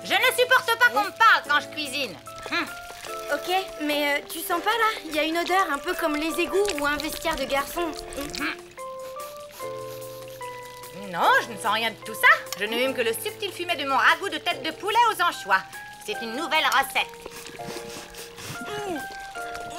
Je ne supporte pas qu'on me parle quand je cuisine. Ok, mais tu sens pas là? Il y a une odeur un peu comme les égouts ou un vestiaire de garçon. Non, je ne sens rien de tout ça. Je ne hume que le subtil fumet de mon ragoût de tête de poulet aux anchois. C'est une nouvelle recette.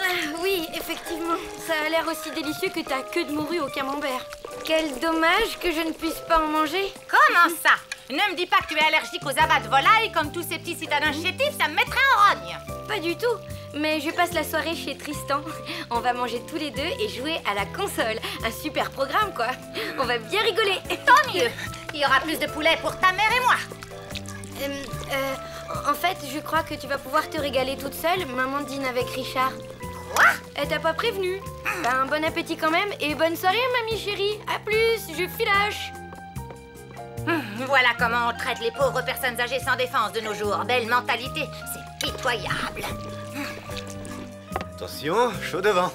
Ah, oui, effectivement. Ça a l'air aussi délicieux que ta queue de morue au camembert. Quel dommage que je ne puisse pas en manger. Comment ça? Ne me dis pas que tu es allergique aux abats de volaille comme tous ces petits citadins chétifs, ça me mettrait en rogne. Pas du tout. Mais je passe la soirée chez Tristan. On va manger tous les deux et jouer à la console. Un super programme, quoi. On va bien rigoler. Tant mieux. Il y aura plus de poulet pour ta mère et moi. En fait, je crois que tu vas pouvoir te régaler toute seule. Maman dîne avec Richard. Quoi? Elle t'a pas prévenu. Ben, bon appétit quand même et bonne soirée, mamie chérie. À plus, je filoche. Voilà comment on traite les pauvres personnes âgées sans défense de nos jours. Belle mentalité, c'est pitoyable. Attention, chaud devant.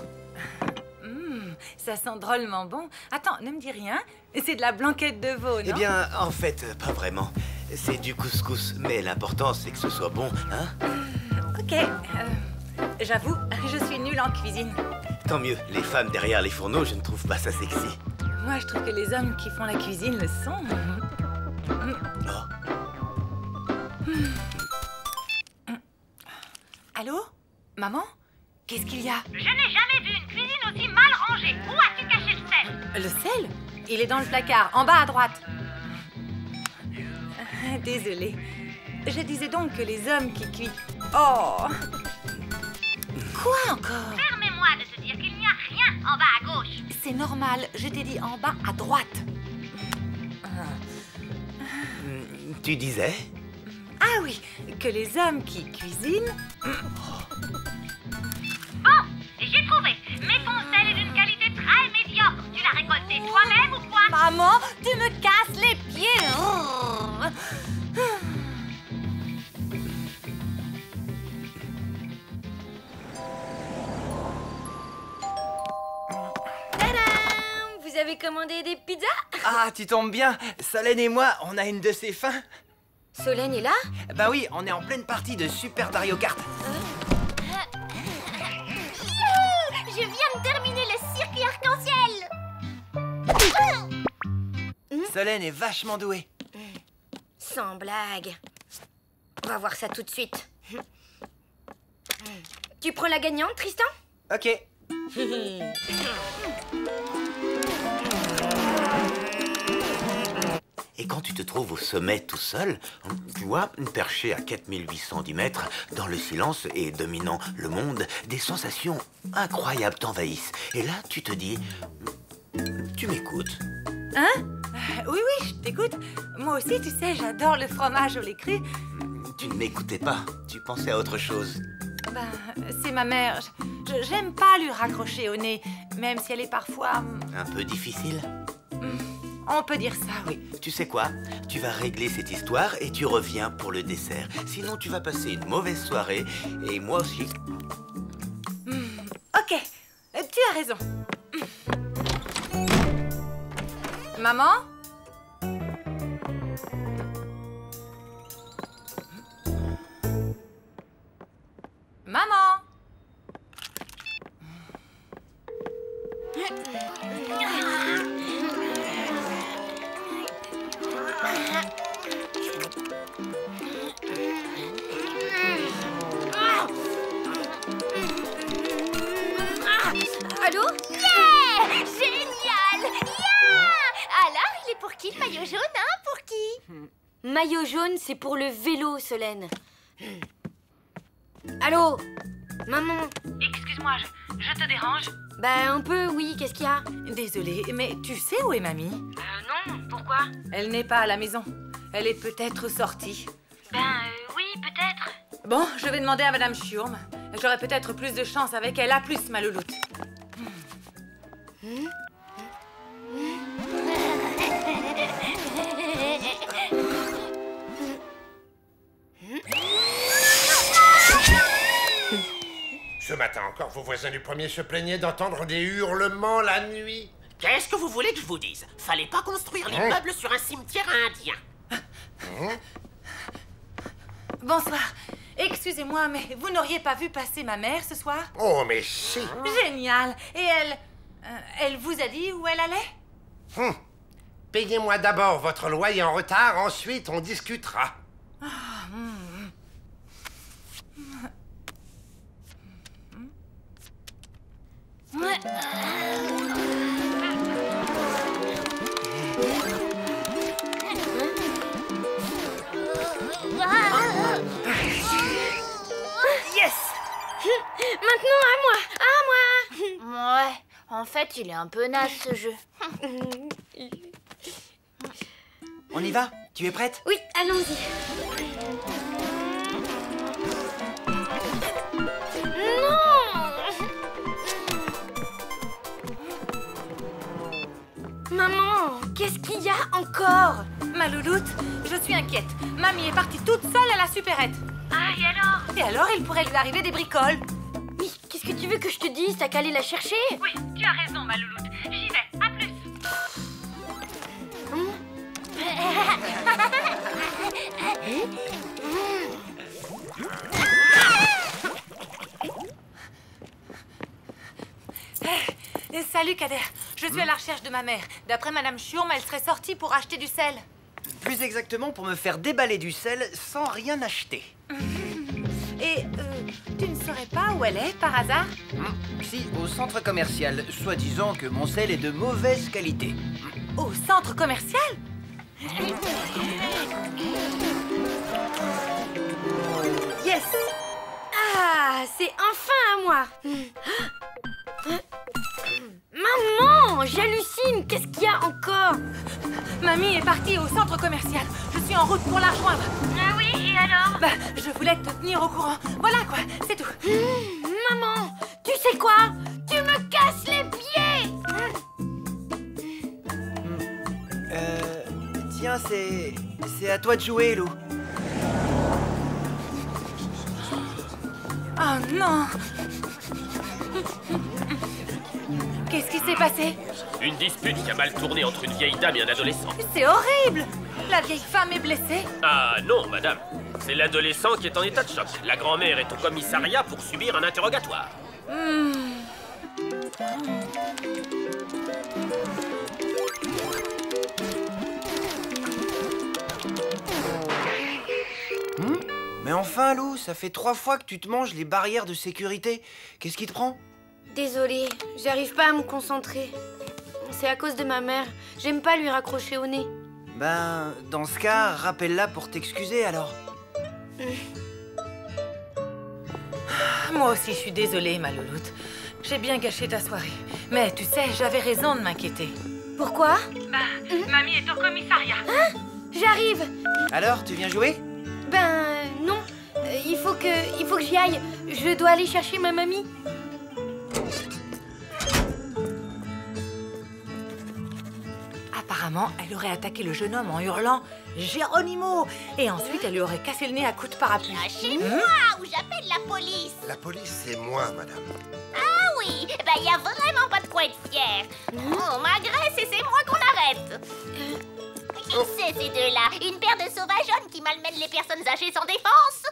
Ça sent drôlement bon. Attends, ne me dis rien. C'est de la blanquette de veau, non? Eh bien, en fait, pas vraiment. C'est du couscous, mais l'important, c'est que ce soit bon, hein? Ok. J'avoue, je suis nulle en cuisine. Tant mieux, les femmes derrière les fourneaux, je ne trouve pas ça sexy. Moi, je trouve que les hommes qui font la cuisine le sont. Allô? Maman? Qu'est-ce qu'il y a? Je n'ai jamais vu une cuisine aussi mal rangée. Où as-tu caché le sel? Le sel? Il est dans le placard, en bas à droite. Désolée. Je disais donc que les hommes qui cuisent... Oh! Quoi encore? Permets-moi de te dire qu'il n'y a rien en bas à gauche. C'est normal, je t'ai dit en bas à droite. Tu disais? Ah oui, que les hommes qui cuisinent... Bon, j'ai trouvé. Mais ton sel est d'une qualité très médiocre. Tu l'as récolté toi-même ou quoi? Maman, tu me casses les pieds. Tadam! Vous avez commandé des pizzas? Ah, tu tombes bien. Solène et moi, on a une de ces fins. Solène est là? Bah oui, on est en pleine partie de Super Mario Kart. Je viens de terminer le circuit arc-en-ciel. Solène est vachement douée. Sans blague. On va voir ça tout de suite. Tu prends la gagnante, Tristan? Ok. Et quand tu te trouves au sommet tout seul, tu vois, perché à 4810 mètres, dans le silence et dominant le monde, des sensations incroyables t'envahissent. Et là, tu te dis, tu m'écoutes. Hein? Oui, je t'écoute. Moi aussi, tu sais, j'adore le fromage au lait cru. Tu ne m'écoutais pas, tu pensais à autre chose. C'est ma mère. J'aime pas lui raccrocher au nez, même si elle est parfois... Un peu difficile. On peut dire ça, oui. Tu sais quoi? Tu vas régler cette histoire et tu reviens pour le dessert. Sinon, tu vas passer une mauvaise soirée et moi aussi. Ok, tu as raison. Maman? Maman? Allô? Yeah! Génial! Yeah! Alors, il est pour qui le maillot jaune, hein? Pour qui? Maillot jaune, c'est pour le vélo, Solène. Allô? Maman? Excuse-moi, je te dérange? Bah, un peu, oui. Qu'est-ce qu'il y a? Désolée, mais tu sais où est mamie? Non, pourquoi? Elle n'est pas à la maison. Elle est peut-être sortie. Oui, peut-être. Bon, je vais demander à Madame Schurm. J'aurai peut-être plus de chance avec elle. À plus, ma louloute. Ce matin encore, vos voisins du premier se plaignaient d'entendre des hurlements la nuit. Qu'est-ce que vous voulez que je vous dise? Fallait pas construire l'immeuble sur un cimetière indien. bonsoir. Excusez-moi, mais vous n'auriez pas vu passer ma mère ce soir? Oh, mais si. Génial. Et elle vous a dit où elle allait? Payez-moi d'abord votre loyer en retard, ensuite on discutera. Yes! Maintenant, à moi. À moi. Ouais, en fait, il est un peu naze ce jeu. On y va? Tu es prête? Oui, allons-y. Maman, qu'est-ce qu'il y a encore? Ma louloute, je suis inquiète. Mamie est partie toute seule à la supérette. Ah, et alors? Et alors, il pourrait lui arriver des bricoles. Mais qu'est-ce que tu veux que je te dise? T'as qu'à aller la chercher? Oui, tu as raison, ma louloute. J'y vais. À plus. Salut, Kader. Je suis à la recherche de ma mère. D'après Madame Chiourme, elle serait sortie pour acheter du sel. Plus exactement pour me faire déballer du sel sans rien acheter. Et tu ne saurais pas où elle est, par hasard? Si, au centre commercial, soi-disant que mon sel est de mauvaise qualité. Au centre commercial? Yes! Ah, c'est enfin à moi. Maman, j'hallucine. Qu'est-ce qu'il y a encore? Mamie est partie au centre commercial. Je suis en route pour la rejoindre. Ah oui, et alors? Bah, je voulais te tenir au courant. Voilà quoi, c'est tout. Maman, tu sais quoi? Tu me casses les pieds. Tiens, c'est à toi de jouer, Lou. Oh non! Qu'est-ce qui s'est passé? Une dispute qui a mal tourné entre une vieille dame et un adolescent. C'est horrible! La vieille femme est blessée. Ah non, madame. C'est l'adolescent qui est en état de choc. La grand-mère est au commissariat pour subir un interrogatoire. Mais enfin, Lou, ça fait 3 fois que tu te manges les barrières de sécurité. Qu'est-ce qui te prend? Désolée, j'arrive pas à me concentrer. C'est à cause de ma mère. J'aime pas lui raccrocher au nez. Ben, dans ce cas, rappelle-la pour t'excuser, alors. Moi aussi, je suis désolée, ma louloute. J'ai bien gâché ta soirée. Mais tu sais, j'avais raison de m'inquiéter. Pourquoi? Mamie est au commissariat. J'arrive. Alors, tu viens jouer? Ben non. Il faut que j'y aille. Je dois aller chercher ma mamie. Apparemment, elle aurait attaqué le jeune homme en hurlant « Geronimo !» Et ensuite, elle lui aurait cassé le nez à coups de parapluie. Lâchez-moi ou j'appelle la police. La police, c'est moi, madame. Ah oui, ben y a vraiment pas de quoi être fier. On m'agresse et c'est moi qu'on arrête. Qui c'est ces deux-là? Une paire de sauvageonnes qui malmènent les personnes âgées sans défense?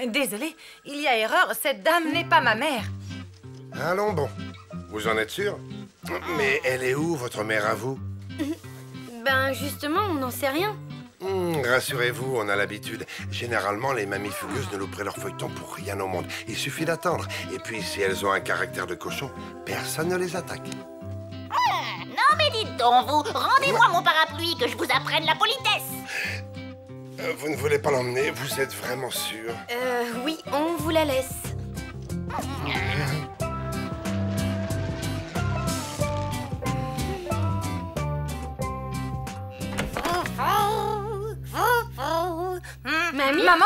Désolée, il y a erreur, cette dame n'est pas ma mère. Allons bon. Vous en êtes sûr? Mais elle est où, votre mère à vous? Ben justement, on n'en sait rien. Rassurez-vous, on a l'habitude. Généralement, les mamies furieuses ne louperaient leur feuilleton pour rien au monde. Il suffit d'attendre. Et puis, si elles ont un caractère de cochon, personne ne les attaque. Non mais dites donc, vous, rendez-moi mon parapluie que je vous apprenne la politesse. Vous ne voulez pas l'emmener? Vous êtes vraiment sûr? Oui, on vous la laisse. Mamie? Maman?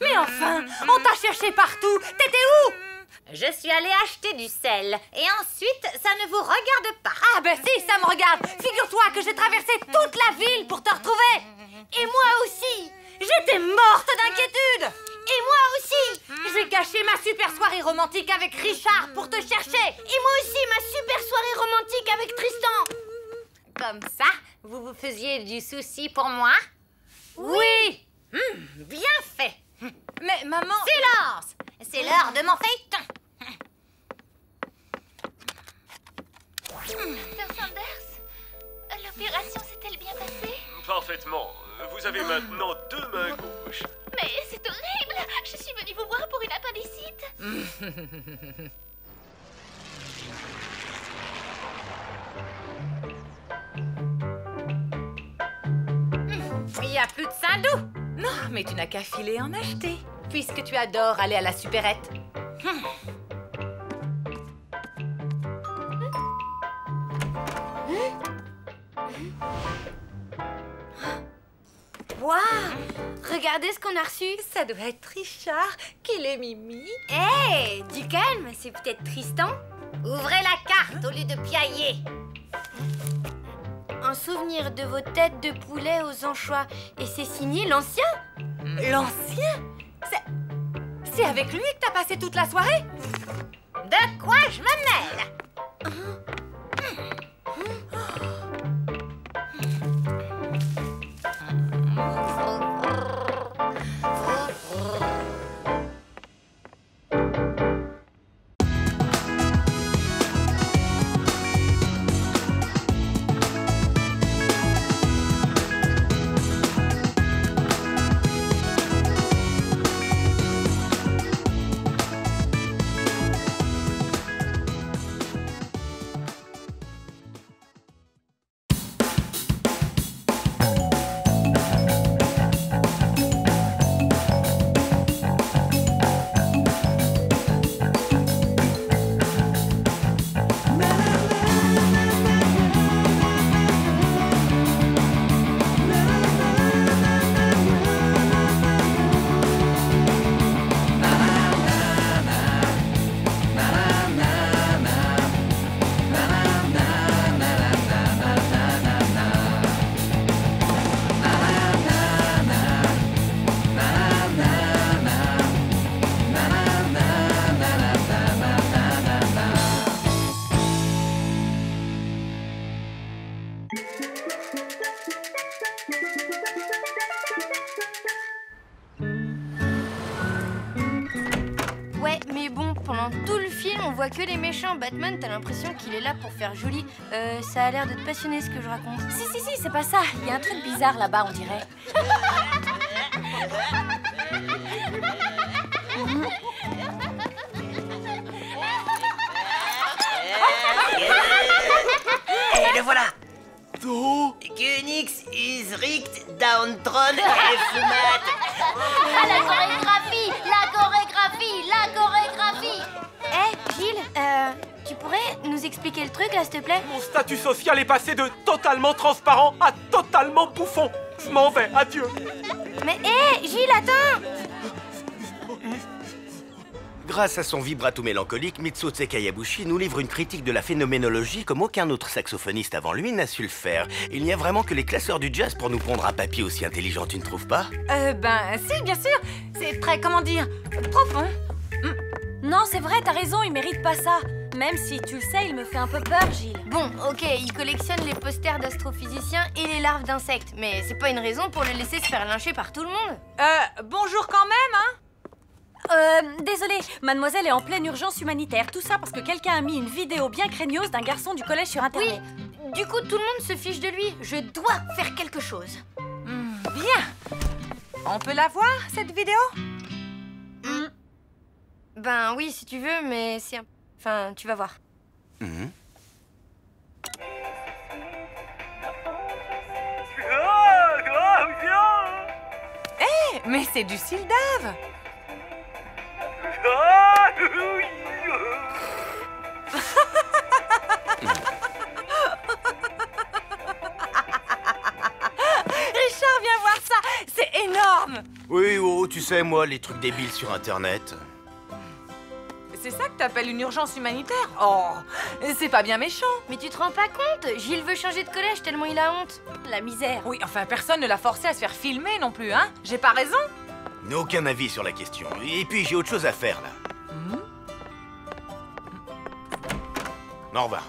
Mais enfin, on t'a cherché partout. T'étais où? Je suis allée acheter du sel. Et ensuite, ça ne vous regarde pas. Ah ben si, ça me regarde. Figure-toi que j'ai traversé toute la ville pour te retrouver. Et moi aussi. J'étais morte d'inquiétude. Et moi aussi. J'ai gâché ma super soirée romantique avec Richard pour te chercher. Et moi aussi, ma super soirée romantique avec Tristan. Comme ça, vous vous faisiez du souci pour moi? Oui. Bien fait. de mon feuilleton. Dr. Sanders, l'opération s'est-elle bien passée? Parfaitement. Vous avez maintenant 2 mains gauches. Mais c'est horrible! Je suis venue vous voir pour une appendicite. Il n'y a plus de Saint-Doux. Non, mais tu n'as qu'à filer en acheter, puisque tu adores aller à la supérette. Waouh! Regardez ce qu'on a reçu. Ça doit être Richard qui l'ait mimi. Hé, du calme, c'est peut-être Tristan. Ouvrez la carte au lieu de piailler. Un souvenir de vos têtes de poulet aux anchois. Et c'est signé l'ancien? L'ancien? C'est avec lui que t'as passé toute la soirée? De quoi je me mêle? Ouais, mais bon, pendant tout le film, on voit que les méchants. Batman, t'as l'impression qu'il est là pour faire joli. Ça a l'air de te passionner ce que je raconte. Si, c'est pas ça. Il y a un truc bizarre là-bas, on dirait. Et le voilà. Kunix is richt downtrodden et fumat. Ah, la chorégraphie! La chorégraphie! La chorégraphie! Gilles, tu pourrais nous expliquer le truc là, s'il te plaît? Mon statut social est passé de totalement transparent à totalement bouffon. Je m'en vais, adieu. Mais Gilles, attends! Grâce à son vibrato mélancolique, Mitsutsu Kayabushi nous livre une critique de la phénoménologie comme aucun autre saxophoniste avant lui n'a su le faire. Il n'y a vraiment que les classeurs du jazz pour nous pondre un papier aussi intelligent, tu ne trouves pas? Si, bien sûr. C'est très, comment dire, profond. Non, c'est vrai, t'as raison, il mérite pas ça. Même si, tu le sais, il me fait un peu peur, Gilles. Bon, ok, il collectionne les posters d'astrophysiciens et les larves d'insectes, mais c'est pas une raison pour le laisser se faire lyncher par tout le monde. Bonjour quand même, hein? Désolée, mademoiselle est en pleine urgence humanitaire. Tout ça parce que quelqu'un a mis une vidéo bien craigneuse d'un garçon du collège sur Internet. Oui, du coup, tout le monde se fiche de lui. Je dois faire quelque chose. Bien. On peut la voir, cette vidéo? Ben oui, si tu veux, mais c'est un... Enfin, tu vas voir. Mais c'est du Sildave. Richard, viens voir ça. C'est énorme. Oui, oh, tu sais, moi, les trucs débiles sur Internet. C'est ça que t'appelles une urgence humanitaire? Oh, c'est pas bien méchant. Mais tu te rends pas compte? Gilles veut changer de collège tellement il a honte. La misère. Oui, enfin, personne ne l'a forcé à se faire filmer non plus, hein? J'ai pas raison? Aucun avis sur la question. Et puis, j'ai autre chose à faire, là. Au revoir.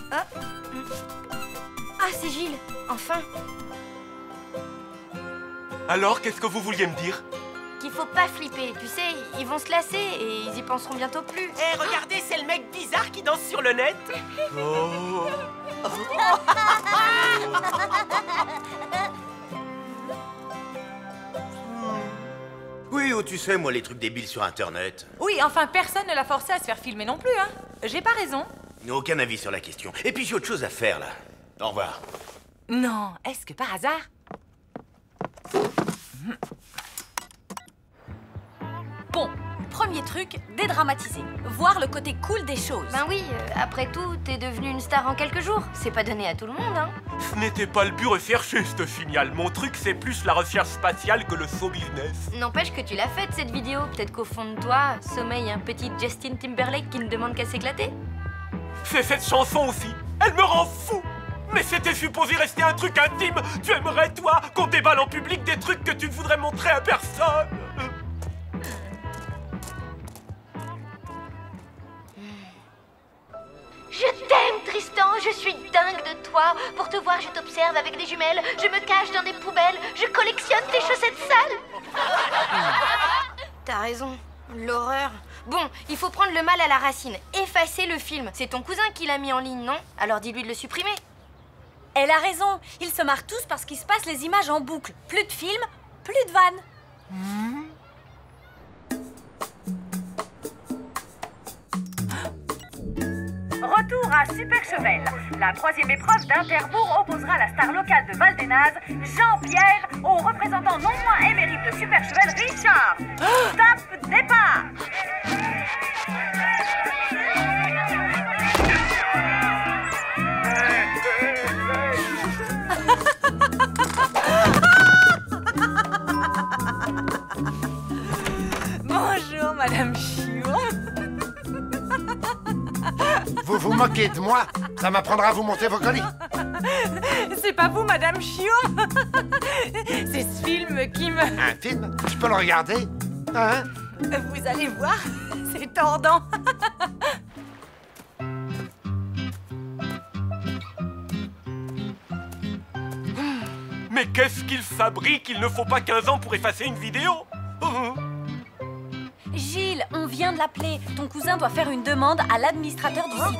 Ah, c'est Gilles, enfin. Alors, qu'est-ce que vous vouliez me dire? qu'il faut pas flipper. Tu sais, ils vont se lasser et ils y penseront bientôt plus. Eh, regardez, c'est le mec bizarre qui danse sur le net. Oh. Oui, oh, tu sais, moi, les trucs débiles sur Internet. Oui, enfin, personne ne l'a forcé à se faire filmer non plus, hein. J'ai pas raison. Aucun avis sur la question. Et puis j'ai autre chose à faire, là. Au revoir. Non, est-ce que par hasard... Bon, premier truc, dédramatiser. Voir le côté cool des choses. Ben oui, après tout, t'es devenue une star en quelques jours. C'est pas donné à tout le monde, hein. Ce n'était pas le but recherché, ce signal. Mon truc, c'est plus la recherche spatiale que le show business. N'empêche que tu l'as faite, cette vidéo. Peut-être qu'au fond de toi, sommeille un petit Justin Timberlake qui ne demande qu'à s'éclater. C'est cette chanson aussi. Elle me rend fou. Mais c'était supposé rester un truc intime. Tu aimerais, toi, qu'on déballe en public des trucs que tu ne voudrais montrer à personne. Je t'aime, Tristan, je suis dingue de toi. Pour te voir, je t'observe avec des jumelles, je me cache dans des poubelles, je collectionne tes chaussettes sales. T'as raison, l'horreur. Bon, il faut prendre le mal à la racine, effacer le film. C'est ton cousin qui l'a mis en ligne, non? Alors dis-lui de le supprimer. Elle a raison, ils se marrent tous parce qu'ils se passent les images en boucle. Plus de films, plus de vannes. Retour à Super Chevel. La troisième épreuve d'Interbourg opposera la star locale de Val-des-Nazes, Jean-Pierre, au représentant non moins émérite de Super Chevel, Richard. Stop, départ. Bonjour, Madame Chioum. Vous vous moquez de moi? Ça m'apprendra à vous monter vos colis. C'est pas vous, Madame Chioum. C'est ce film qui me... Un film? Je peux le regarder? Hein? Vous allez voir, c'est tordant. Mais qu'est-ce qu'il fabrique? Il ne faut pas 15 ans pour effacer une vidéo. Gilles, on vient de l'appeler. Ton cousin doit faire une demande à l'administrateur du site.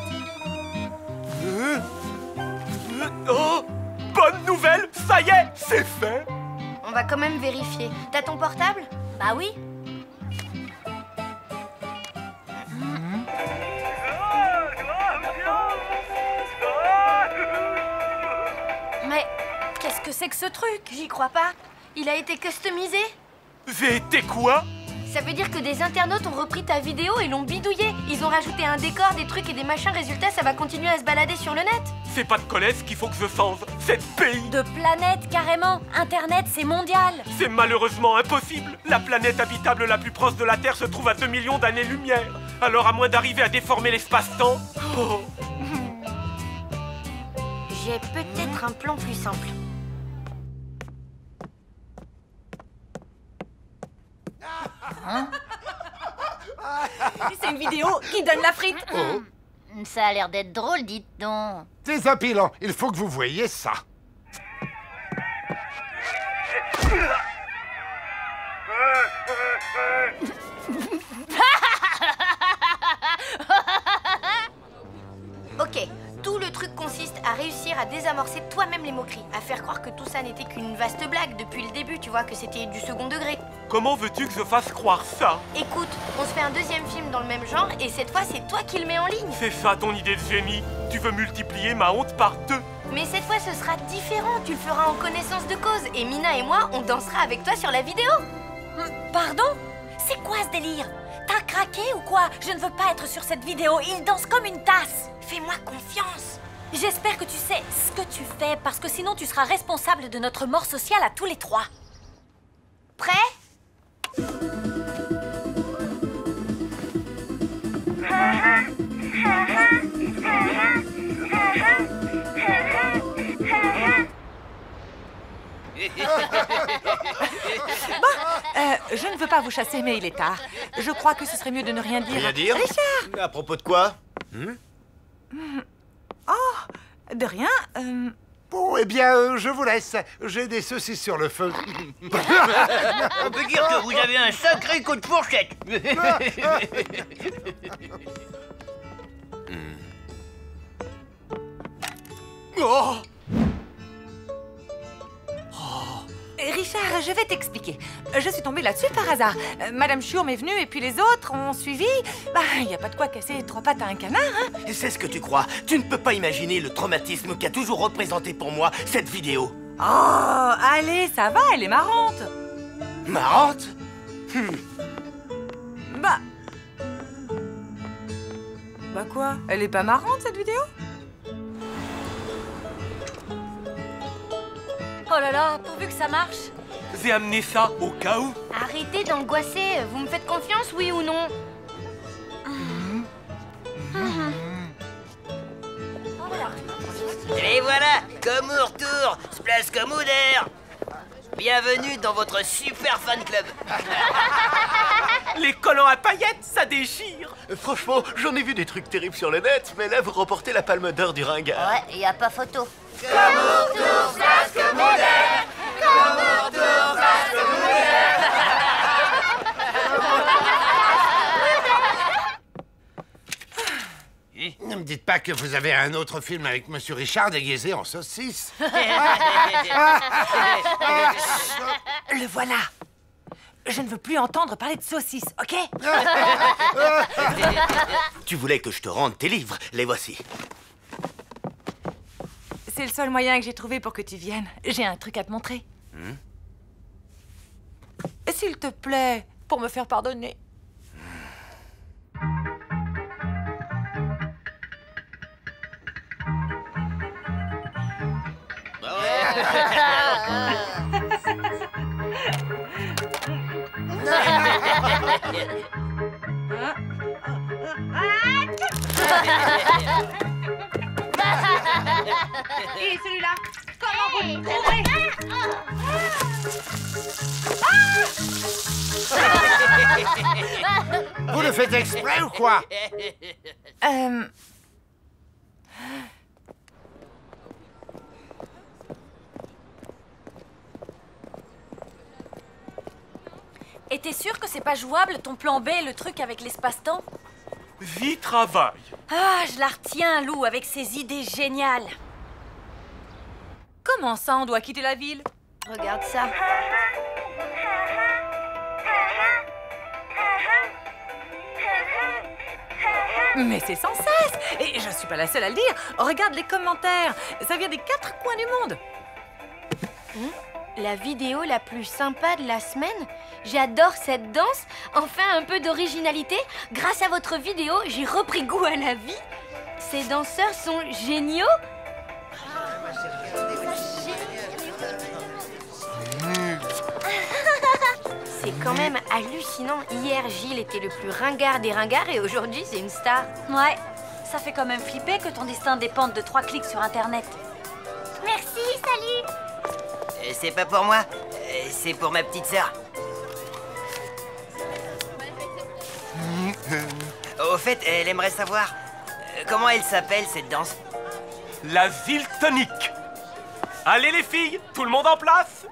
Oh, bonne nouvelle, ça y est, c'est fait. On va quand même vérifier. T'as ton portable? Bah oui. Mais qu'est-ce que c'est que ce truc? J'y crois pas. Il a été customisé? J'ai été quoi? Ça veut dire que des internautes ont repris ta vidéo et l'ont bidouillé. Ils ont rajouté un décor, des trucs et des machins. Résultat, ça va continuer à se balader sur le net. C'est pas de collège qu'il faut que je change, c'est de pays. De planète, carrément. Internet, c'est mondial. C'est malheureusement impossible. La planète habitable la plus proche de la Terre se trouve à 2 millions d'années-lumière. Alors à moins d'arriver à déformer l'espace-temps... Oh. J'ai peut-être un plan plus simple. C'est une vidéo qui donne la frite. Ça a l'air d'être drôle, dites donc. Désopilant, il faut que vous voyiez ça. Ok, tout le truc consiste à réussir à désamorcer toi-même les moqueries, à faire croire que tout ça n'était qu'une vaste blague depuis le début, tu vois, que c'était du second degré. Comment veux-tu que je fasse croire ça? Écoute, on se fait un deuxième film dans le même genre et cette fois c'est toi qui le mets en ligne. C'est ça ton idée de génie? Tu veux multiplier ma honte par 2? Mais cette fois ce sera différent, tu le feras en connaissance de cause et Mina et moi on dansera avec toi sur la vidéo. Pardon? C'est quoi ce délire? T'as craqué ou quoi? Je ne veux pas être sur cette vidéo, il danse comme une tasse. Fais-moi confiance. J'espère que tu sais ce que tu fais, parce que sinon tu seras responsable de notre mort sociale à tous les trois. Prêt? Je ne veux pas vous chasser, mais il est tard. Je crois que ce serait mieux de ne rien dire. Rien dire? Richard! À propos de quoi? Oh, de rien. Bon, eh bien, je vous laisse. J'ai des saucisses sur le feu. On peut dire que vous avez un sacré coup de fourchette. Oh! Richard, je vais t'expliquer. Je suis tombée là-dessus par hasard. Madame Chiourme est venue et puis les autres ont suivi. Bah, il n'y a pas de quoi casser trois pattes à un canard, hein. C'est ce que tu crois. Tu ne peux pas imaginer le traumatisme qu'a toujours représenté pour moi cette vidéo. Oh, allez, ça va, elle est marrante. Marrante? Bah quoi? Elle est pas marrante, cette vidéo? Oh là là, pourvu que ça marche. J'ai amené ça au cas où. Arrêtez d'angoisser. Vous me faites confiance, oui ou non? Et voilà, comme au retour, place comme au d'air. Bienvenue dans votre super fan club. Les collants à paillettes, ça déchire. Franchement, j'en ai vu des trucs terribles sur le net, mais là, vous remportez la palme d'or du ringard. Ouais, y a pas photo. Comme au retour, place comme au d'air. Comme au retour, place comme au d'air. Ne me dites pas que vous avez un autre film avec Monsieur Richard déguisé en saucisse. Le voilà. Je ne veux plus entendre parler de saucisses, ok? Tu voulais que je te rende tes livres, les voici. C'est le seul moyen que j'ai trouvé pour que tu viennes. J'ai un truc à te montrer. S'il te plaît, pour me faire pardonner. Et celui-là, comment vous le trouvez? Vous le faites exprès ou quoi? Et t'es sûr que c'est pas jouable, ton plan B, le truc avec l'espace-temps? J'y travaille. Ah, je la retiens, Lou, avec ses idées géniales. Comment ça, on doit quitter la ville? Regarde ça. Mais c'est sans cesse! Et je suis pas la seule à le dire. Regarde les commentaires. Ça vient des 4 coins du monde. La vidéo la plus sympa de la semaine? J'adore cette danse. Enfin, un peu d'originalité. Grâce à votre vidéo, j'ai repris goût à la vie. Ces danseurs sont géniaux. C'est quand même hallucinant. Hier, Gilles était le plus ringard des ringards et aujourd'hui, c'est une star. Ouais, ça fait quand même flipper que ton destin dépende de 3 clics sur Internet. Merci, salut. C'est pas pour moi, c'est pour ma petite sœur. Au fait, elle aimerait savoir comment elle s'appelle cette danse. La ville tonique. Allez les filles, tout le monde en place.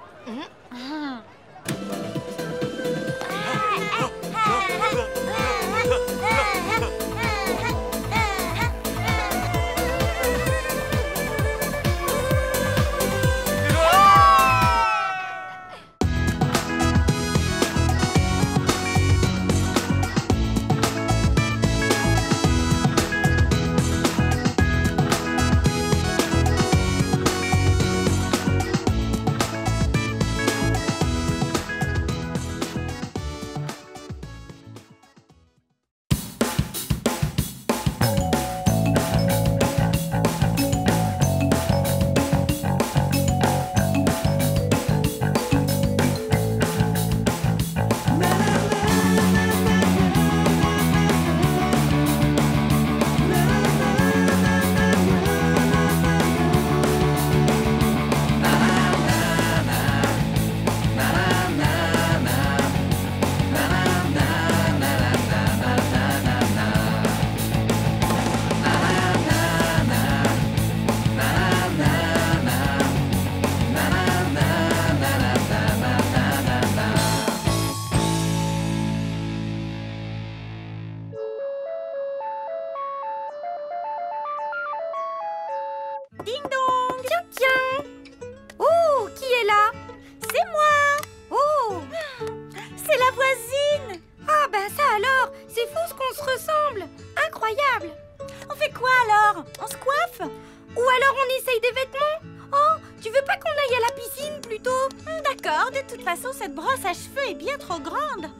D'accord, de toute façon, cette brosse à cheveux est bien trop grande.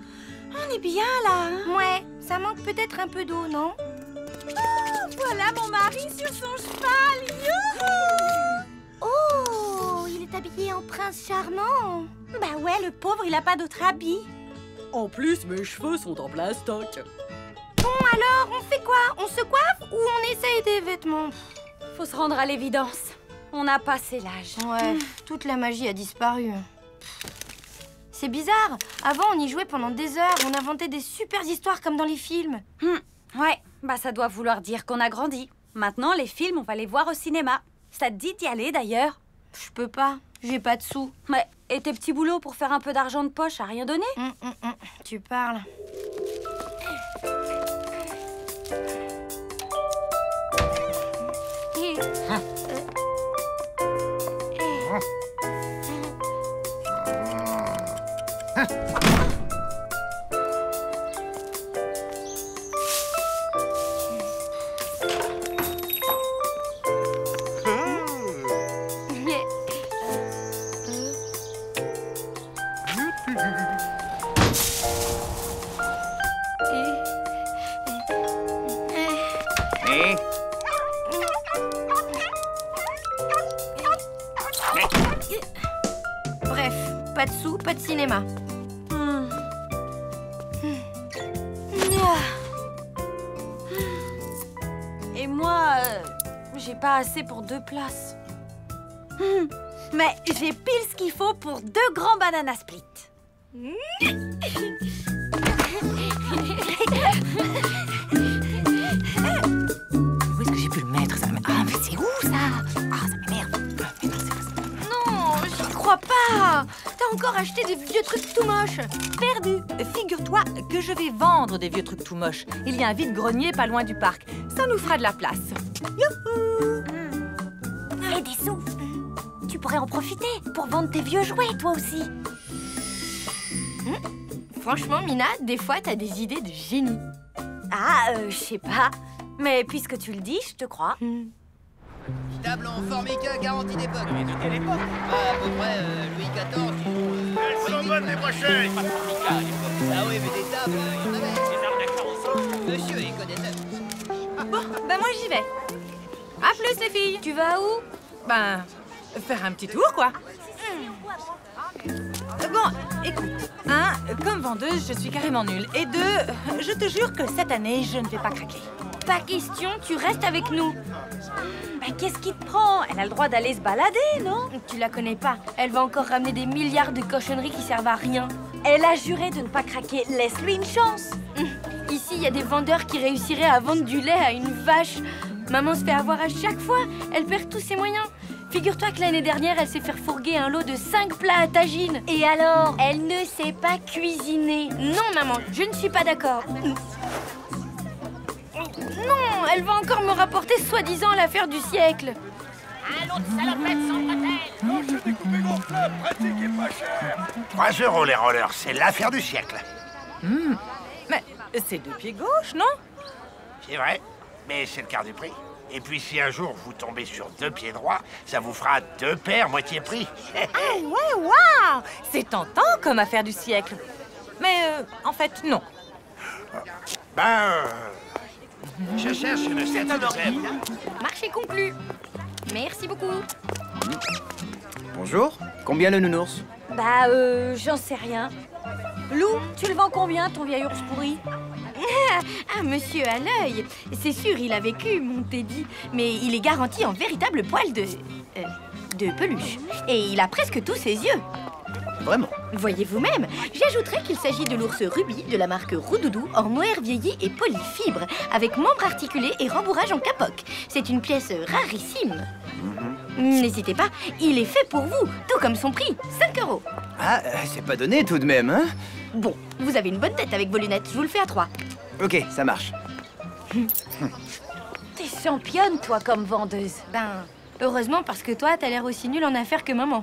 On est bien là, hein? Ouais, ça manque peut-être un peu d'eau, non? Oh, voilà mon mari sur son cheval. Youhou! Oh, il est habillé en prince charmant. Bah ouais, le pauvre, il a pas d'autre habit. En plus, mes cheveux sont en plein stock. Bon, alors, on fait quoi? On se coiffe ou on essaye des vêtements? Faut se rendre à l'évidence. On a passé l'âge. Ouais, toute la magie a disparu. C'est bizarre. Avant, on y jouait pendant des heures. On inventait des super histoires comme dans les films. Ouais, bah ça doit vouloir dire qu'on a grandi. Maintenant, les films, on va les voir au cinéma. Ça te dit d'y aller, d'ailleurs? Je peux pas. J'ai pas de sous. Ouais, et tes petits boulots pour faire un peu d'argent de poche, a rien donné? Tu parles. Bref, pas de sous, pas de cinéma. Et moi, j'ai pas assez pour 2 places. Mais j'ai pile ce qu'il faut pour 2 grands banana split. Où est-ce que j'ai pu le mettre? Ça ah, mais c'est où ça? Ah, ça m'énerve. Non, j'y crois pas. T'as encore acheté des vieux trucs tout moches. Perdu. Figure-toi que je vais vendre des vieux trucs tout moches. Il y a un vide-grenier pas loin du parc. Ça nous fera de la place. Youhou! Et des sous. Tu pourrais en profiter pour vendre tes vieux jouets, toi aussi. Franchement, Mina, des fois, t'as des idées de génie. Ah, je sais pas. Mais puisque tu le dis, je te crois. Table en formica garantie d'époque. Mais de quelle époque? À peu près Louis XIV, disons. Elles sont bonnes les prochaines. Pas de formica à l'époque. Ah oui, mais des tables, il y en avait. Des arnaqueurs aussi. Monsieur, il connaissait. Bon, ben moi j'y vais. À plus les filles. Tu vas où? Ben, faire un petit tour quoi. Bon, écoute, comme vendeuse, je suis carrément nulle. Et 2, je te jure que cette année, je ne vais pas craquer. Pas question, tu restes avec nous. Mais qu'est-ce qui te prend? Elle a le droit d'aller se balader, non? Tu la connais pas. Elle va encore ramener des milliards de cochonneries qui servent à rien. Elle a juré de ne pas craquer. Laisse-lui une chance. Ici, il y a des vendeurs qui réussiraient à vendre du lait à une vache. Maman se fait avoir à chaque fois. Elle perd tous ses moyens. Figure-toi que l'année dernière, elle s'est fait fourguer un lot de 5 plats à tagine. Et alors? Elle ne sait pas cuisiner. Non, maman, je ne suis pas d'accord. Non, elle va encore me rapporter soi-disant l'affaire du siècle. Un lot de salopettes sans bretelles. J'ai découpé gonflable, pratique et pas cher. 3 € les rollers, c'est l'affaire du siècle. Mais c'est 2 pieds gauche, non? C'est vrai, mais c'est le quart du prix. Et puis si un jour vous tombez sur 2 pieds droits, ça vous fera 2 paires moitié prix. Ah ouais, waouh! C'est tentant comme affaire du siècle. Mais en fait, non. Je cherche une certaine. Marché conclu. Merci beaucoup. Bonjour. Combien le nounours? Bah, j'en sais rien. Lou, tu le vends combien, ton vieil ours pourri? Ah, monsieur à l'œil. C'est sûr, il a vécu, mon Teddy. Mais il est garanti en véritable poil de peluche. Et il a presque tous ses yeux. Vraiment? Voyez vous-même. J'ajouterais qu'il s'agit de l'ours Ruby de la marque Roudoudou en mohair vieilli et polyfibre, avec membres articulés et rembourrage en capoc. C'est une pièce rarissime. N'hésitez pas, il est fait pour vous, tout comme son prix, 5 €. Ah, c'est pas donné tout de même, hein? Bon, vous avez une bonne tête avec vos lunettes, je vous le fais à 3. Ok, ça marche. T'es championne, toi, comme vendeuse. Ben, heureusement, parce que toi, t'as l'air aussi nul en affaires que maman.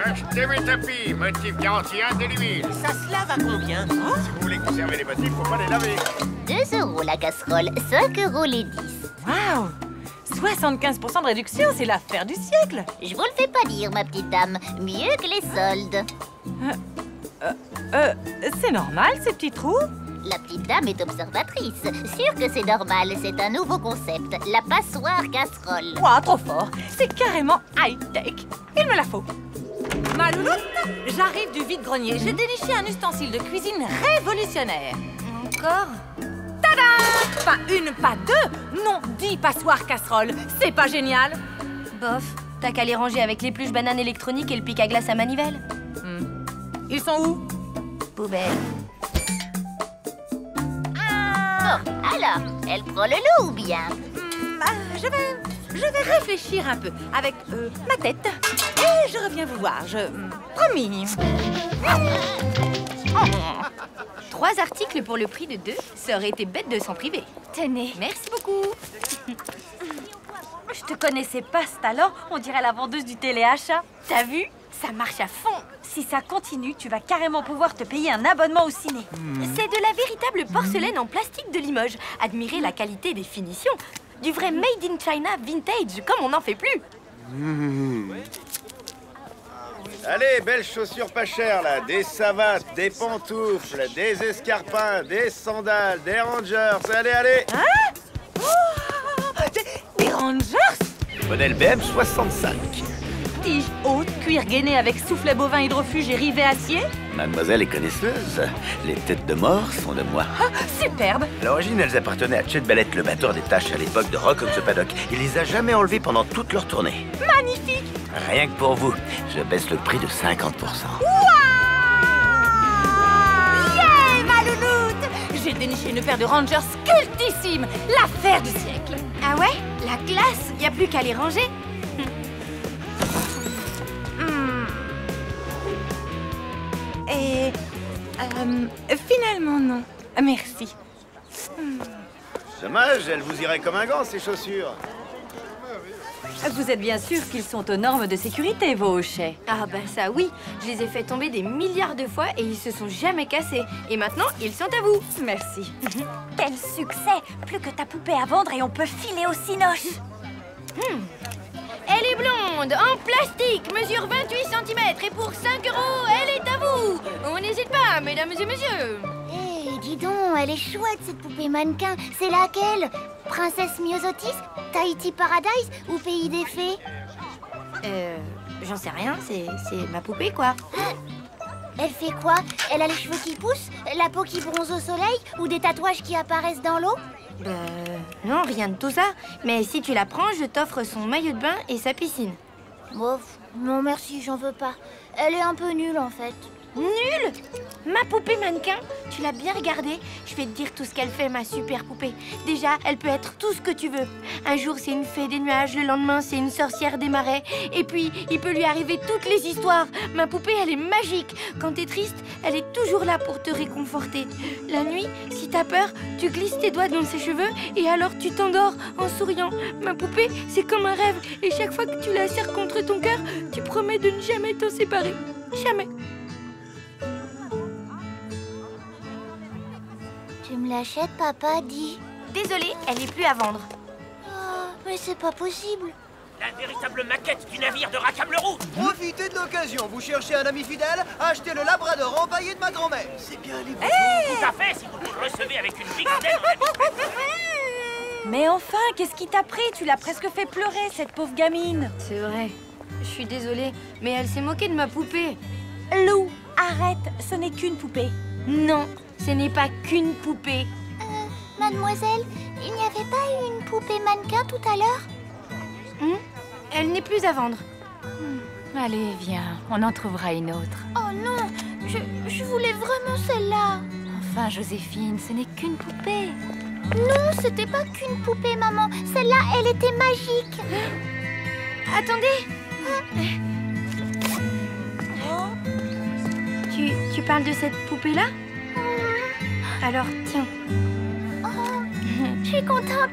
Achetez mes tapis, motif garanti indélébile. Ça se lave à combien? Si vous voulez conserver les motifs, faut pas les laver. 2 € la casserole, 5 € les 10. Waouh! 75% de réduction, c'est l'affaire du siècle. Je vous le fais pas dire, ma petite dame. Mieux que les soldes. C'est normal, ces petits trous? La petite dame est observatrice. Sûr que c'est normal, c'est un nouveau concept. La passoire casserole. Ouah, trop fort. C'est carrément high-tech. Il me la faut. Ma louloute, j'arrive du vide-grenier. J'ai déniché un ustensile de cuisine révolutionnaire. Encore? Tada! Pas une, pas deux. Non, 10 passoires casseroles. C'est pas génial? Bof, t'as qu'à les ranger avec l'épluche banane électronique et le pic à glace à manivelle. Ils sont où? Poubelle. Bon, alors, elle prend le loup ou bien? Je vais réfléchir un peu avec ma tête. Et je reviens vous voir, promis. 3 articles pour le prix de 2, ça aurait été bête de s'en priver. Tenez. Merci beaucoup. Je te connaissais pas ce talent, on dirait la vendeuse du téléachat. T'as vu? Ça marche à fond. Si ça continue, tu vas carrément pouvoir te payer un abonnement au ciné. C'est de la véritable porcelaine en plastique de Limoges. Admirez la qualité des finitions. Du vrai made in China vintage, comme on n'en fait plus. Allez, belles chaussures pas chères, là. Des savates, des pantoufles, des escarpins, des sandales, des rangers. Allez, allez. Hein? Oh, des rangers? Modèle BM 65. Tige haute, cuir gainé avec soufflet bovin hydrofuge et rivet acier. Mademoiselle est connaisseuse. Les têtes de mort sont de moi. Ah, superbe. À l'origine, elles appartenaient à Chet Ballett, le batteur des Tâches à l'époque de Rock on the Paddock. Il les a jamais enlevées pendant toute leur tournée. Magnifique. Rien que pour vous, je baisse le prix de 50%. Yeah, ma louloute! J'ai déniché une paire de Rangers cultissime, l'affaire du siècle. Ah ouais? La classe, y a plus qu'à les ranger. Et finalement non. Merci. Dommage, elles vous iraient comme un gant, ces chaussures. Vous êtes bien sûr qu'ils sont aux normes de sécurité, vos hochets. Ah bah ça oui, je les ai fait tomber des milliards de fois et ils se sont jamais cassés. Et maintenant, ils sont à vous. Merci. Quel succès! Plus que ta poupée à vendre et on peut filer au cinoche. Elle est blonde, en plastique, mesure 28 cm et pour 5 €, elle est à vous. On n'hésite pas, mesdames et messieurs. Hé, dis donc, elle est chouette cette poupée mannequin. C'est laquelle? Princesse Myosotis, Tahiti Paradise ou Pays des Fées? J'en sais rien, c'est ma poupée quoi. Elle fait quoi? Elle a les cheveux qui poussent, la peau qui bronze au soleil ou des tatouages qui apparaissent dans l'eau? Non, rien de tout ça. Mais si tu la prends, je t'offre son maillot de bain et sa piscine. Bof, non merci, j'en veux pas. Elle est un peu nulle en fait. Nulle? Ma poupée mannequin? Tu l'as bien regardée? Je vais te dire tout ce qu'elle fait, ma super poupée. Déjà, elle peut être tout ce que tu veux. Un jour, c'est une fée des nuages, le lendemain, c'est une sorcière des marais. Et puis, il peut lui arriver toutes les histoires. Ma poupée, elle est magique. Quand t'es triste, elle est toujours là pour te réconforter. La nuit, si t'as peur, tu glisses tes doigts dans ses cheveux et alors tu t'endors en souriant. Ma poupée, c'est comme un rêve. Et chaque fois que tu la serres contre ton cœur, tu promets de ne jamais t'en séparer. Jamais. Tu me l'achètes, papa, dis. Désolée, elle n'est plus à vendre. Oh, mais c'est pas possible. La véritable maquette du navire de Racamleroux. Profitez de l'occasion. Vous cherchez un ami fidèle? Achetez le labrador empaillé de ma grand-mère. C'est bien les Tout à fait, si vous le recevez avec une big Zen en ami. Mais enfin, qu'est-ce qui t'a pris? Tu l'as presque fait pleurer, cette pauvre gamine. C'est vrai. Je suis désolée, mais elle s'est moquée de ma poupée. Lou, arrête, ce n'est qu'une poupée. Non, ce n'est pas qu'une poupée. Mademoiselle, il n'y avait pas eu une poupée mannequin tout à l'heure? Elle n'est plus à vendre. Allez, viens, on en trouvera une autre. Oh non, je voulais vraiment celle-là. Enfin, Joséphine, ce n'est qu'une poupée. Non, c'était pas qu'une poupée, maman. Celle-là, elle était magique. Attendez. Tu parles de cette poupée-là? Alors, tiens. Oh, je suis contente.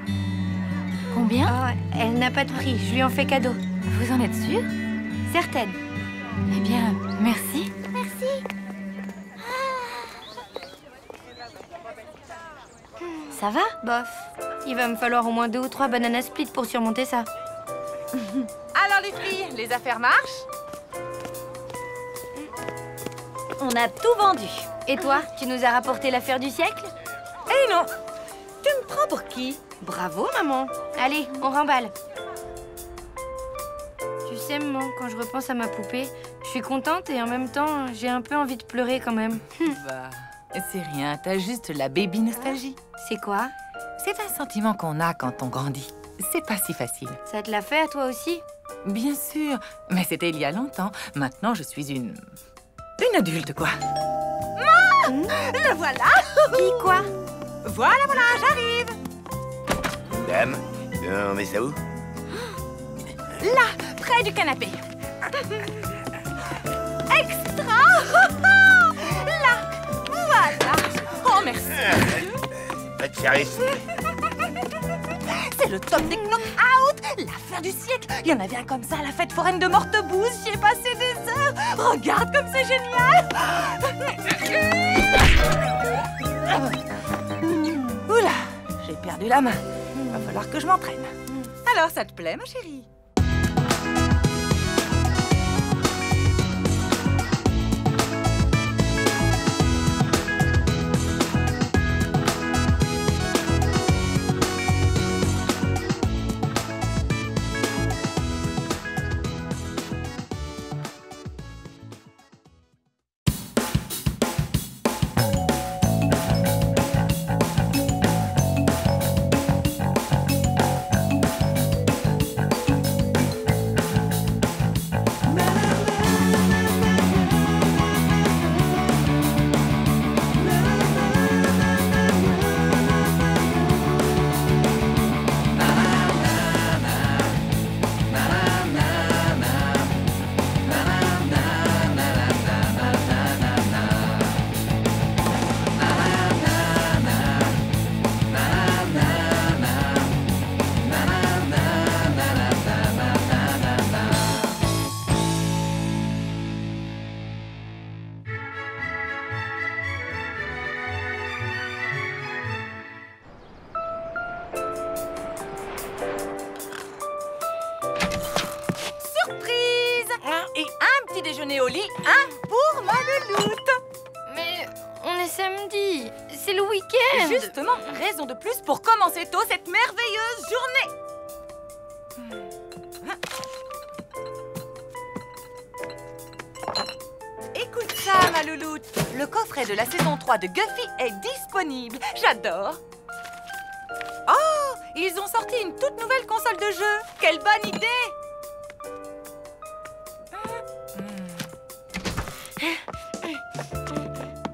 Combien? Oh, elle n'a pas de prix, je lui en fais cadeau. Vous en êtes sûre? Certaine. Eh bien, merci. Merci. Ça va? Bof. Il va me falloir au moins 2 ou 3 bananas split pour surmonter ça. Alors les filles, les affaires marchent? On a tout vendu. Et toi, tu nous as rapporté l'affaire du siècle? Eh non! Tu me prends pour qui? Bravo, maman. Allez, on remballe. Tu sais, maman, quand je repense à ma poupée, je suis contente et en même temps, j'ai un peu envie de pleurer quand même. Bah, c'est rien, t'as juste la baby nostalgie. C'est quoi? C'est un sentiment qu'on a quand on grandit. C'est pas si facile. Ça te l'a fait à toi aussi? Bien sûr, mais c'était il y a longtemps. Maintenant, je suis une adulte, quoi. Le voilà! Qui, quoi? Voilà, j'arrive! Dame, on met ça où? Là, près du canapé. Extra! Là, voilà! Oh, merci! Pas de service. C'est le top des knock-out! L'affaire du siècle! Il y en avait un comme ça à la fête foraine de Mortebouze. J'y ai passé des heures! Regarde comme c'est génial! Oula! J'ai perdu la main. Va falloir que je m'entraîne. Alors, ça te plaît, ma chérie? Déjeuner au lit, un pour ma louloute. Mais on est samedi, c'est le week-end. Justement, raison de plus pour commencer tôt cette merveilleuse journée. Écoute ça, ma louloute. Le coffret de la saison 3 de Guffy est disponible. J'adore. Oh, ils ont sorti une toute nouvelle console de jeu. Quelle bonne idée!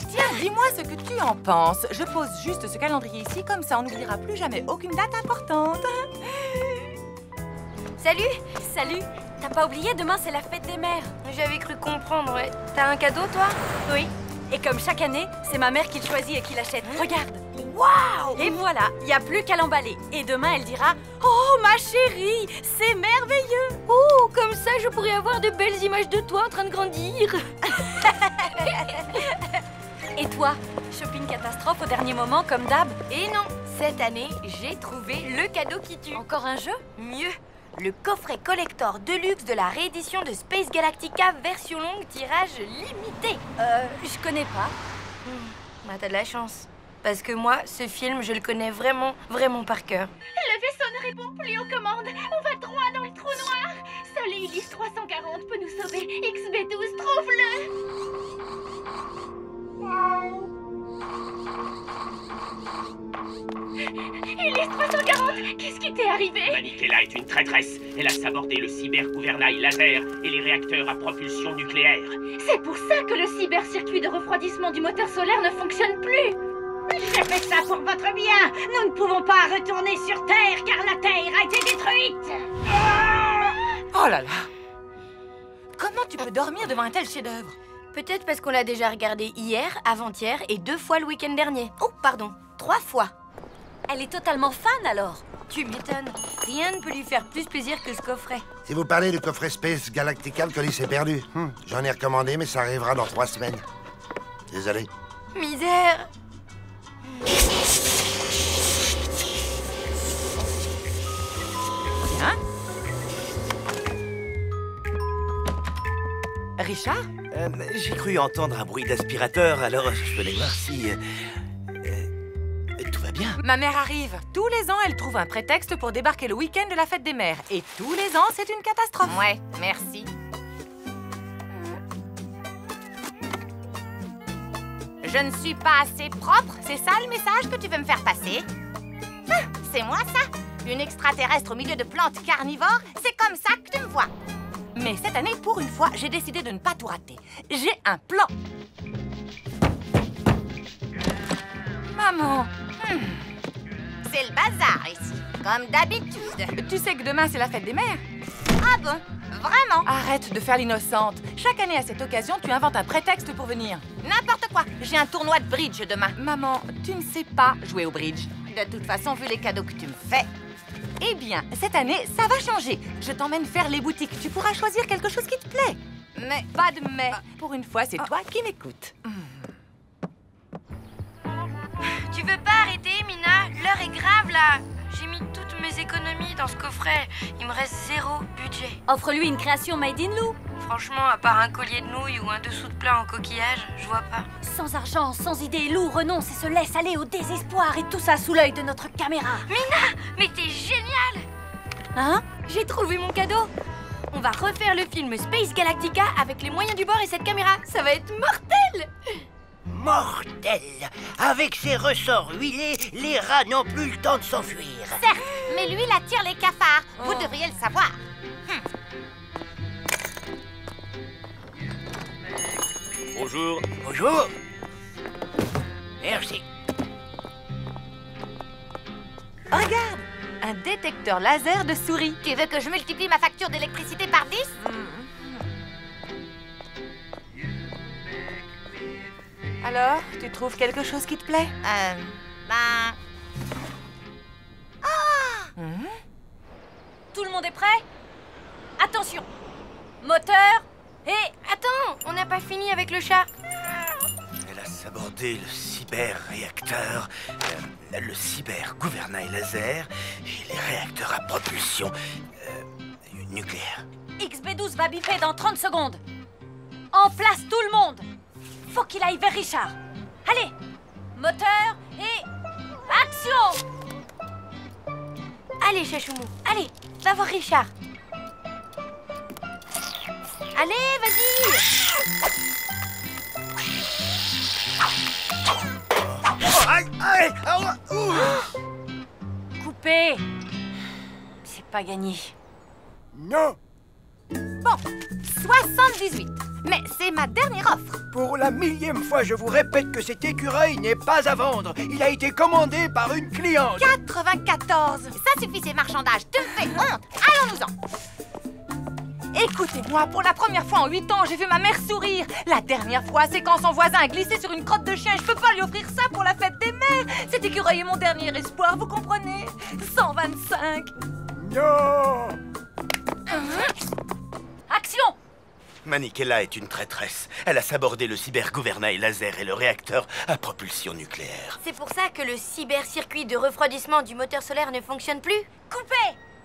Tiens, dis-moi ce que tu en penses. Je pose juste ce calendrier ici, comme ça on n'oubliera plus jamais aucune date importante. Salut! Salut! T'as pas oublié, demain c'est la fête des mères. J'avais cru comprendre, ouais. T'as un cadeau, toi? Oui. Et comme chaque année, c'est ma mère qui le choisit et qui l'achète. Regarde! Waouh! Et voilà, il n'y a plus qu'à l'emballer. Et demain, elle dira: oh, ma chérie, c'est merveilleux! Oh, comme ça, je pourrais avoir de belles images de toi en train de grandir. Et toi, shopping catastrophe au dernier moment, comme d'hab? Et non, cette année, j'ai trouvé le cadeau qui tue. Encore un jeu? Mieux, le coffret collector deluxe de la réédition de Space Galactica version longue tirage limité. Je connais pas. Bah, t'as de la chance. Parce que moi, ce film, je le connais vraiment, vraiment par cœur. Le vaisseau ne répond plus aux commandes. On va droit dans le trou noir. Seul Ulysse 340 peut nous sauver. XB12, trouve-le. Ulysse 340, qu'est-ce qui t'est arrivé? Manikela est une traîtresse. Elle a sabordé le cyber-gouvernail laser et les réacteurs à propulsion nucléaire. C'est pour ça que le cyber-circuit de refroidissement du moteur solaire ne fonctionne plus. J'ai fait ça pour votre bien. Nous ne pouvons pas retourner sur Terre car la Terre a été détruite. Oh là là! Comment tu peux dormir devant un tel chef-d'œuvre? Peut-être parce qu'on l'a déjà regardé hier, avant-hier et 2 fois le week-end dernier. Oh, pardon, 3 fois. Elle est totalement fan alors. Tu m'étonnes. Rien ne peut lui faire plus plaisir que ce coffret. Si vous parlez du coffret Space Galactica, le colis est perdu. J'en ai recommandé, mais ça arrivera dans 3 semaines. Désolé. Misère. Richard? J'ai cru entendre un bruit d'aspirateur, alors je venais voir si... tout va bien. Ma mère arrive. Tous les ans, elle trouve un prétexte pour débarquer le week-end de la fête des mères. Et tous les ans, c'est une catastrophe. Ouais, merci. Je ne suis pas assez propre, c'est ça le message que tu veux me faire passer? Ah, c'est moi ça? Une extraterrestre au milieu de plantes carnivores? C'est comme ça que tu me vois? Mais cette année, pour une fois, j'ai décidé de ne pas tout rater. J'ai un plan. Maman. C'est le bazar ici, comme d'habitude. Tu sais que demain, c'est la fête des mères? Ah bon? Vraiment? Arrête de faire l'innocente. Chaque année, à cette occasion, tu inventes un prétexte pour venir. N'importe quoi. J'ai un tournoi de bridge demain. Maman, tu ne sais pas jouer au bridge. De toute façon, vu les cadeaux que tu me fais. Eh bien, cette année, ça va changer. Je t'emmène faire les boutiques. Tu pourras choisir quelque chose qui te plaît. Mais... Pas de mais. Pour une fois, c'est toi qui m'écoutes. Tu veux pas arrêter, Mina? L'heure est grave, là. J'ai mis toutes mes économies dans ce coffret. Il me reste 0 budget. Offre-lui une création made in Lou. Franchement, à part un collier de nouilles ou un dessous de plat en coquillage, je vois pas. Sans argent, sans idée, Lou renonce et se laisse aller au désespoir. Et tout ça sous l'œil de notre caméra. Mina, mais t'es géniale! Hein? J'ai trouvé mon cadeau. On va refaire le film Space Galactica avec les moyens du bord et cette caméra. Ça va être mortel! Mortel! Avec ses ressorts huilés, les rats n'ont plus le temps de s'enfuir. Certes, mais lui, il attire les cafards. Vous devriez le savoir. Bonjour. Bonjour. Merci. Regarde, un détecteur laser de souris. Tu veux que je multiplie ma facture d'électricité par 10? Alors, tu trouves quelque chose qui te plaît? Ben... Tout le monde est prêt? Attention! Moteur et... Attends, on n'a pas fini avec le chat. Elle a sabordé le cyber-réacteur, le cyber-gouvernail laser et les réacteurs à propulsion nucléaire. XB12 va bipper dans 30 secondes. En place tout le monde. Faut qu'il aille vers Richard. Allez, moteur et... action! Allez, Chachoumou, allez, va voir Richard. Allez, vas-y! Coupé. C'est pas gagné. Non. Bon, 78. Mais c'est ma dernière offre. Pour la 1000e fois, je vous répète que cet écureuil n'est pas à vendre. Il a été commandé par une cliente. 94. Ça suffit, ces marchandages. Tu me fais honte. Allons-nous-en. Écoutez-moi, pour la première fois en 8 ans, j'ai vu ma mère sourire. La dernière fois, c'est quand son voisin a glissé sur une crotte de chien. Je peux pas lui offrir ça pour la fête des mères. Cet écureuil est mon dernier espoir, vous comprenez? 125. Non. Action! Manikela est une traîtresse. Elle a sabordé le cyber-gouvernail laser et le réacteur à propulsion nucléaire. C'est pour ça que le cyber-circuit de refroidissement du moteur solaire ne fonctionne plus? Coupé!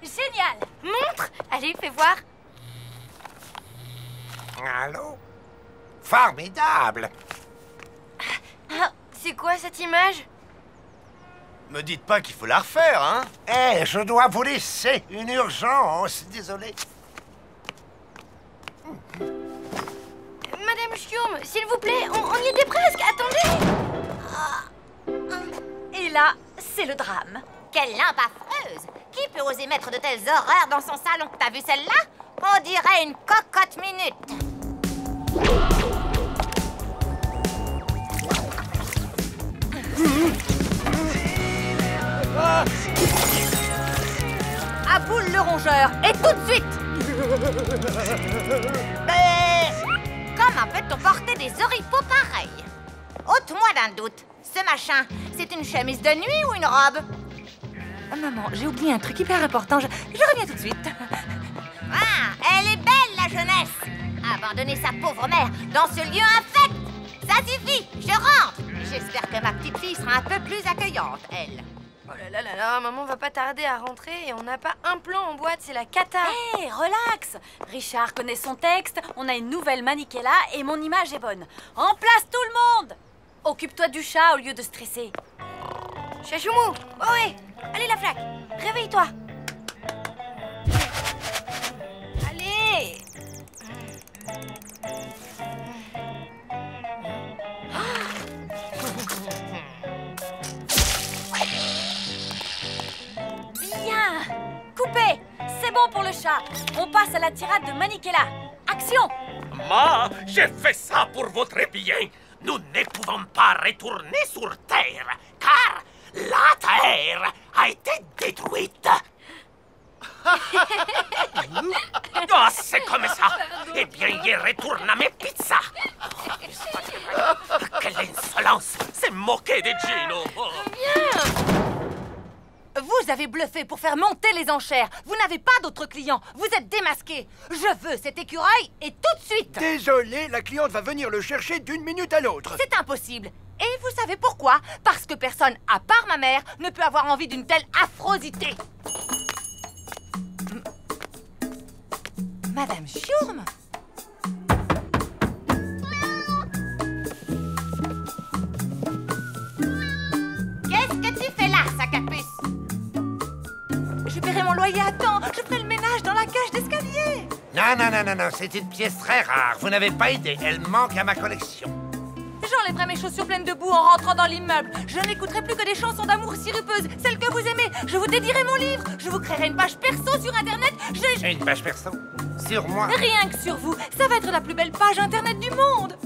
Génial! Montre! Allez, fais voir. Allô? Formidable! Ah, c'est quoi cette image? Me dites pas qu'il faut la refaire, hein? Eh, je dois vous laisser. Une urgence, désolé. Madame Chioum, s'il vous plaît, on y était presque, attendez! Et là, c'est le drame. Quelle lampe affreuse! Qui peut oser mettre de telles horreurs dans son salon? T'as vu celle-là? On dirait une cocotte minute. À boule le rongeur, et tout de suite! Comment peut-on porter des oripeaux pareils? Ôte-moi d'un doute. Ce machin, c'est une chemise de nuit ou une robe? Maman, j'ai oublié un truc hyper important. Je reviens tout de suite. Ah, elle est belle, la jeunesse! Abandonner sa pauvre mère dans ce lieu infect! Ça suffit, je rentre! J'espère que ma petite fille sera un peu plus accueillante, elle. Oh là là là, maman va pas tarder à rentrer et on n'a pas un plan en boîte, c'est la cata. Hé, relax. Richard connaît son texte, on a une nouvelle Maniquella et mon image est bonne. En place tout le monde. Occupe-toi du chat au lieu de stresser. Chachoumou, oh ouais, allez la flaque, réveille-toi. Allez. Bien. Coupé. C'est bon pour le chat. On passe à la tirade de Maniquella. Action. Ma, j'ai fait ça pour votre bien. Nous ne pouvons pas retourner sur Terre, car la Terre a été détruite. Oh, c'est comme ça. Eh bien, il retourne à mes pizzas. Quelle insolence. C'est moquer de Gino. Vous avez bluffé pour faire monter les enchères. Vous n'avez pas d'autres clients. Vous êtes démasqué. Je veux cet écureuil et tout de suite. Désolé, la cliente va venir le chercher d'une minute à l'autre. C'est impossible. Et vous savez pourquoi? Parce que personne, à part ma mère, ne peut avoir envie d'une telle affrosité. Madame Schurm? Qu'est-ce que tu fais là, sac à puce? Je paierai mon loyer à temps. Je ferai le ménage dans la cage d'escalier. Non, c'est une pièce très rare. Vous n'avez pas idée, elle manque à ma collection. J'enlèverai mes chaussures pleines de boue en rentrant dans l'immeuble. Je n'écouterai plus que des chansons d'amour sirupeuses, celles que vous aimez. Je vous dédierai mon livre. Je vous créerai une page perso sur Internet. Une page perso? Sur moi? Rien que sur vous. Ça va être la plus belle page Internet du monde.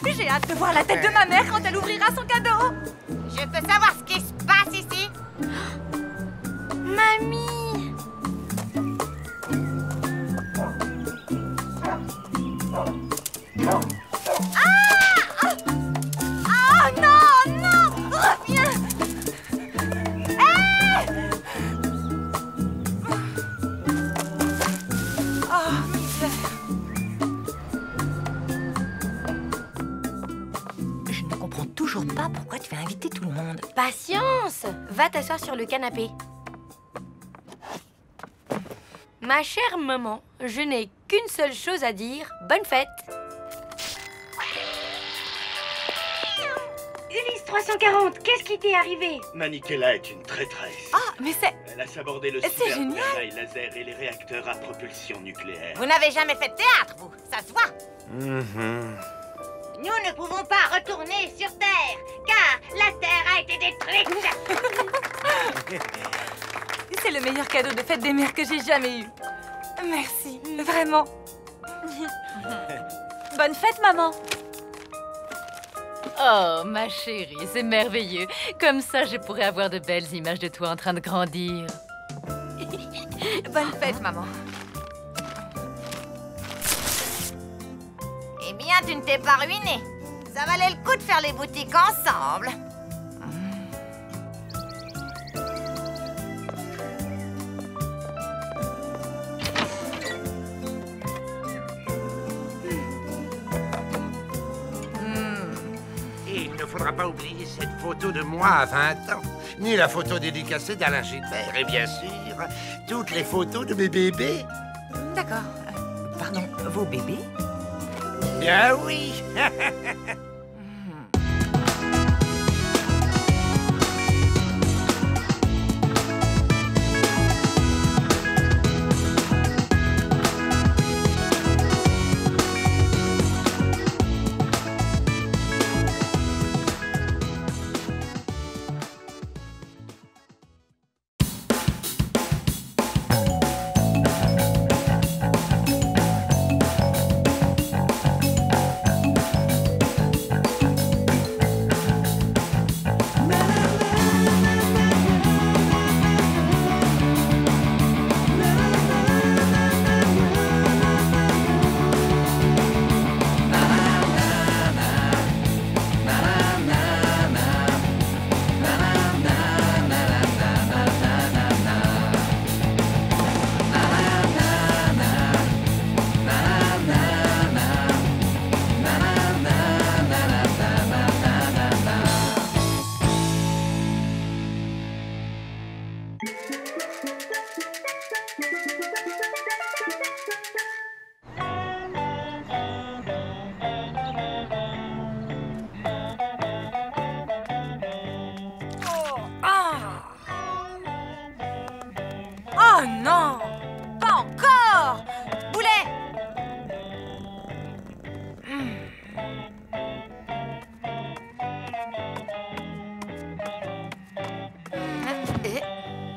J'ai hâte de voir la tête de ma mère quand elle ouvrira son cadeau. Je peux savoir ce qui se passe ici? Mamie. Oh non, non! Reviens! Hey! Oh, misère. Je ne comprends toujours pas pourquoi tu vas inviter tout le monde. Patience. Va t'asseoir sur le canapé. Ma chère maman, je n'ai qu'une seule chose à dire. Bonne fête. Ulysse 340, qu'est-ce qui t'est arrivé? Maniquella est une traîtresse. Ah, mais c'est... Elle a sabordé le C'est génial. cybergouvernail laser et les réacteurs à propulsion nucléaire. Vous n'avez jamais fait de théâtre, vous. Ça se voit. Nous ne pouvons pas retourner sur Terre, car la Terre a été détruite. C'est le meilleur cadeau de fête des mères que j'ai jamais eu. Merci, vraiment. Bonne fête, maman. Oh, ma chérie, c'est merveilleux. Comme ça, je pourrais avoir de belles images de toi en train de grandir. Bonne fête, maman. Eh bien, tu ne t'es pas ruiné. Ça valait le coup de faire les boutiques ensemble. Il ne faudra pas oublier cette photo de moi à 20 ans, ni la photo dédicacée d'Alain Gilbert, et bien sûr, toutes les photos de mes bébés. D'accord. Pardon, vos bébés? Bien oui.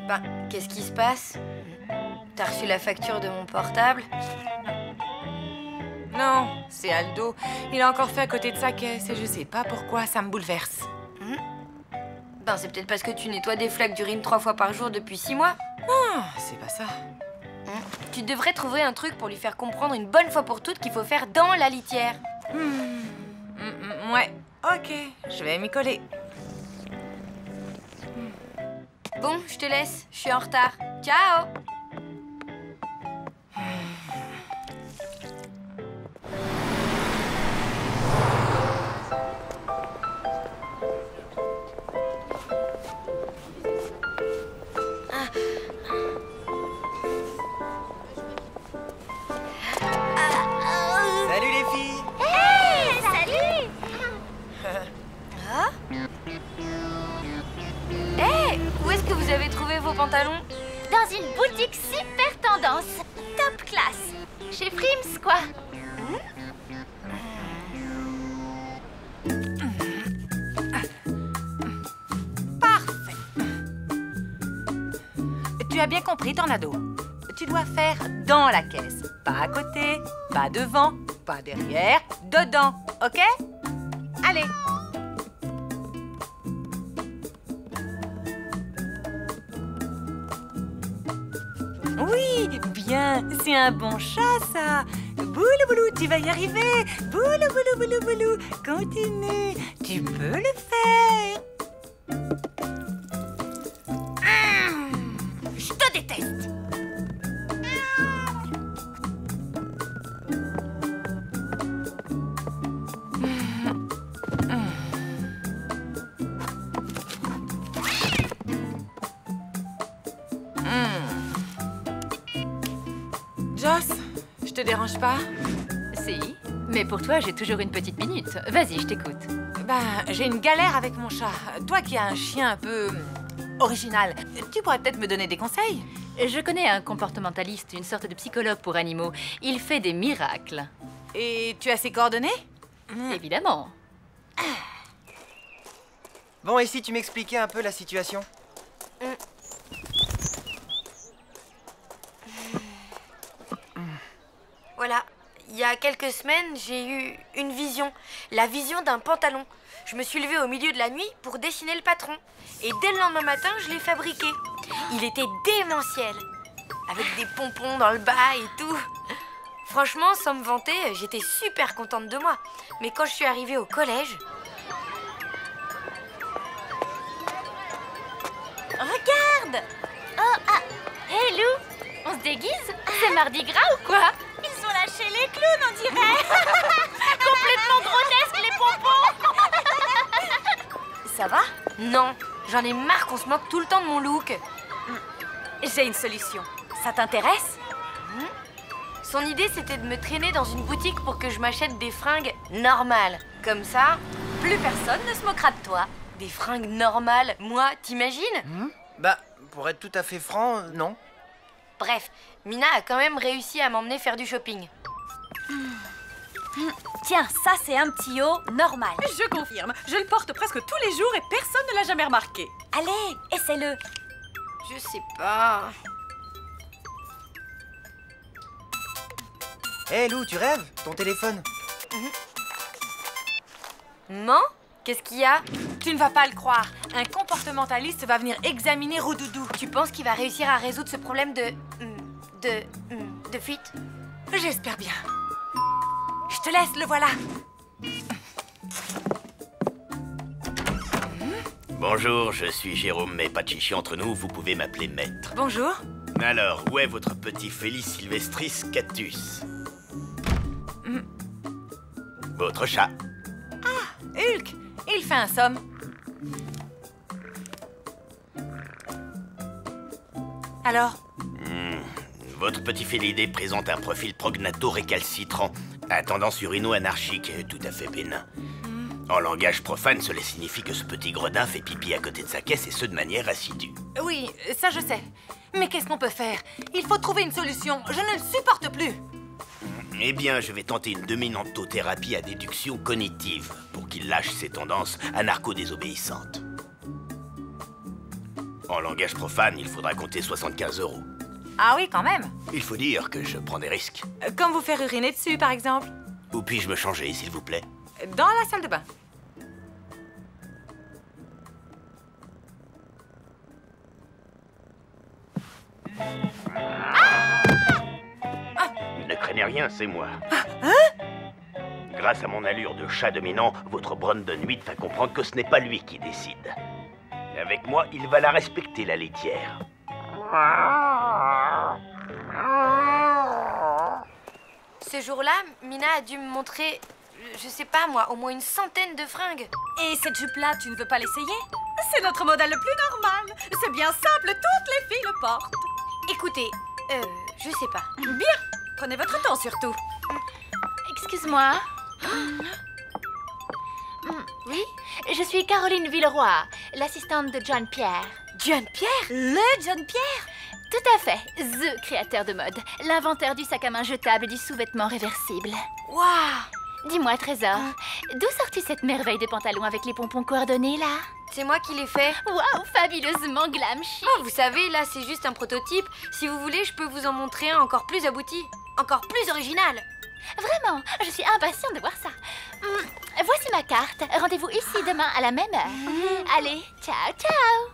Ben, qu'est-ce qui se passe? T'as reçu la facture de mon portable? Non, c'est Aldo. Il a encore fait à côté de sa caisse et je sais pas pourquoi, ça me bouleverse. Ben, c'est peut-être parce que tu nettoies des flaques d'urine 3 fois par jour depuis 6 mois. Non, c'est pas ça. Tu devrais trouver un truc pour lui faire comprendre une bonne fois pour toutes qu'il faut faire dans la litière. Ouais, ok, je vais m'y coller. Bon, je te laisse, je suis en retard. Ciao! Salut les filles! Hey, salut! Ah? Hey, où est-ce que vous avez trouvé vos pantalons? Dans une boutique super tendance. Top classe. Chez Frims, quoi. Parfait. Tu as bien compris, Tornado. Tu dois faire dans la caisse. Pas à côté, pas devant, pas derrière, dedans, ok? Allez. Oui, bien, c'est un bon chat, ça. Boulou, boulou, tu vas y arriver. Boulou, boulou, boulou, boulou. Continue, tu peux le faire. Je te déteste. Joss, je te dérange pas? Si, mais pour toi, j'ai toujours une petite minute. Vas-y, je t'écoute. Ben, j'ai une galère avec mon chat. Toi qui as un chien un peu original, tu pourrais peut-être me donner des conseils? Je connais un comportementaliste, une sorte de psychologue pour animaux. Il fait des miracles. Et tu as ses coordonnées? Évidemment. Bon, et si tu m'expliquais un peu la situation? Voilà, il y a quelques semaines, j'ai eu une vision. La vision d'un pantalon. Je me suis levée au milieu de la nuit pour dessiner le patron. Et dès le lendemain matin, je l'ai fabriqué. Il était démentiel. Avec des pompons dans le bas et tout. Franchement, sans me vanter, j'étais super contente de moi. Mais quand je suis arrivée au collège... Regarde! Oh, ah! Hey, Lou! On se déguise? C'est Mardi Gras ou quoi? Ils ont lâché les clowns, on dirait! Complètement grotesques, les pompons! Ça va? Non, j'en ai marre qu'on se moque tout le temps de mon look. J'ai une solution. Ça t'intéresse? Son idée, c'était de me traîner dans une boutique pour que je m'achète des fringues normales. Comme ça, plus personne ne se moquera de toi. Des fringues normales, moi, t'imagines? Bah, pour être tout à fait franc, non. Bref, Mina a quand même réussi à m'emmener faire du shopping. Tiens, ça c'est un petit haut normal. Je confirme, je le porte presque tous les jours et personne ne l'a jamais remarqué. Allez, essaie-le. Je sais pas... Hé Lou, tu rêves? Ton téléphone? Maman? Qu'est-ce qu'il y a? Tu ne vas pas le croire. Un comportementaliste va venir examiner Roudoudou. Tu penses qu'il va réussir à résoudre ce problème de fuite? J'espère bien. Je te laisse, le voilà. Bonjour, je suis Jérôme, mais pas de chichi entre nous, vous pouvez m'appeler maître. Bonjour. Alors, où est votre petit Félix Sylvestris Cactus? Votre chat. Ah, Hulk. Il fait un somme. Alors? Votre petit félidé présente un profil prognato-récalcitrant, à tendance urino-anarchique, tout à fait bénin. En langage profane, cela signifie que ce petit gredin fait pipi à côté de sa caisse et ce de manière assidue. Oui, ça je sais. Mais qu'est-ce qu'on peut faire? Il faut trouver une solution. Je ne le supporte plus. Eh bien, je vais tenter une dominantothérapie à déduction cognitive pour qu'il lâche ses tendances anarcho-désobéissantes. En langage profane, il faudra compter 75 €. Ah oui, quand même. Il faut dire que je prends des risques. Comme vous faire uriner dessus, par exemple. Où puis-je me changer, s'il vous plaît? Dans la salle de bain. Ne craignez rien, c'est moi. Grâce à mon allure de chat dominant, votre Brandon 8 va comprendre que ce n'est pas lui qui décide. Et avec moi, il va la respecter, la laitière. Ce jour-là, Mina a dû me montrer, je sais pas moi, au moins une centaine de fringues. Et cette jupe-là, tu ne veux pas l'essayer? C'est notre modèle le plus normal. C'est bien simple, toutes les filles le portent. Écoutez, je sais pas. Bien, prenez votre temps surtout. Excuse-moi. Oui? Je suis Caroline Villeroy, l'assistante de John Pierre. John Pierre? Le John Pierre? Tout à fait, the créateur de mode, l'inventeur du sac à main jetable et du sous-vêtement réversible. Waouh! Dis-moi, Trésor, d'où sors-tu cette merveille de pantalon avec les pompons coordonnés, là? C'est moi qui l'ai fait. Waouh, fabuleusement glam chic. Oh, vous savez, là, c'est juste un prototype. Si vous voulez, je peux vous en montrer un encore plus abouti. Encore plus original. Vraiment, je suis impatiente de voir ça. Voici ma carte. Rendez-vous ici demain à la même heure. Allez, ciao, ciao.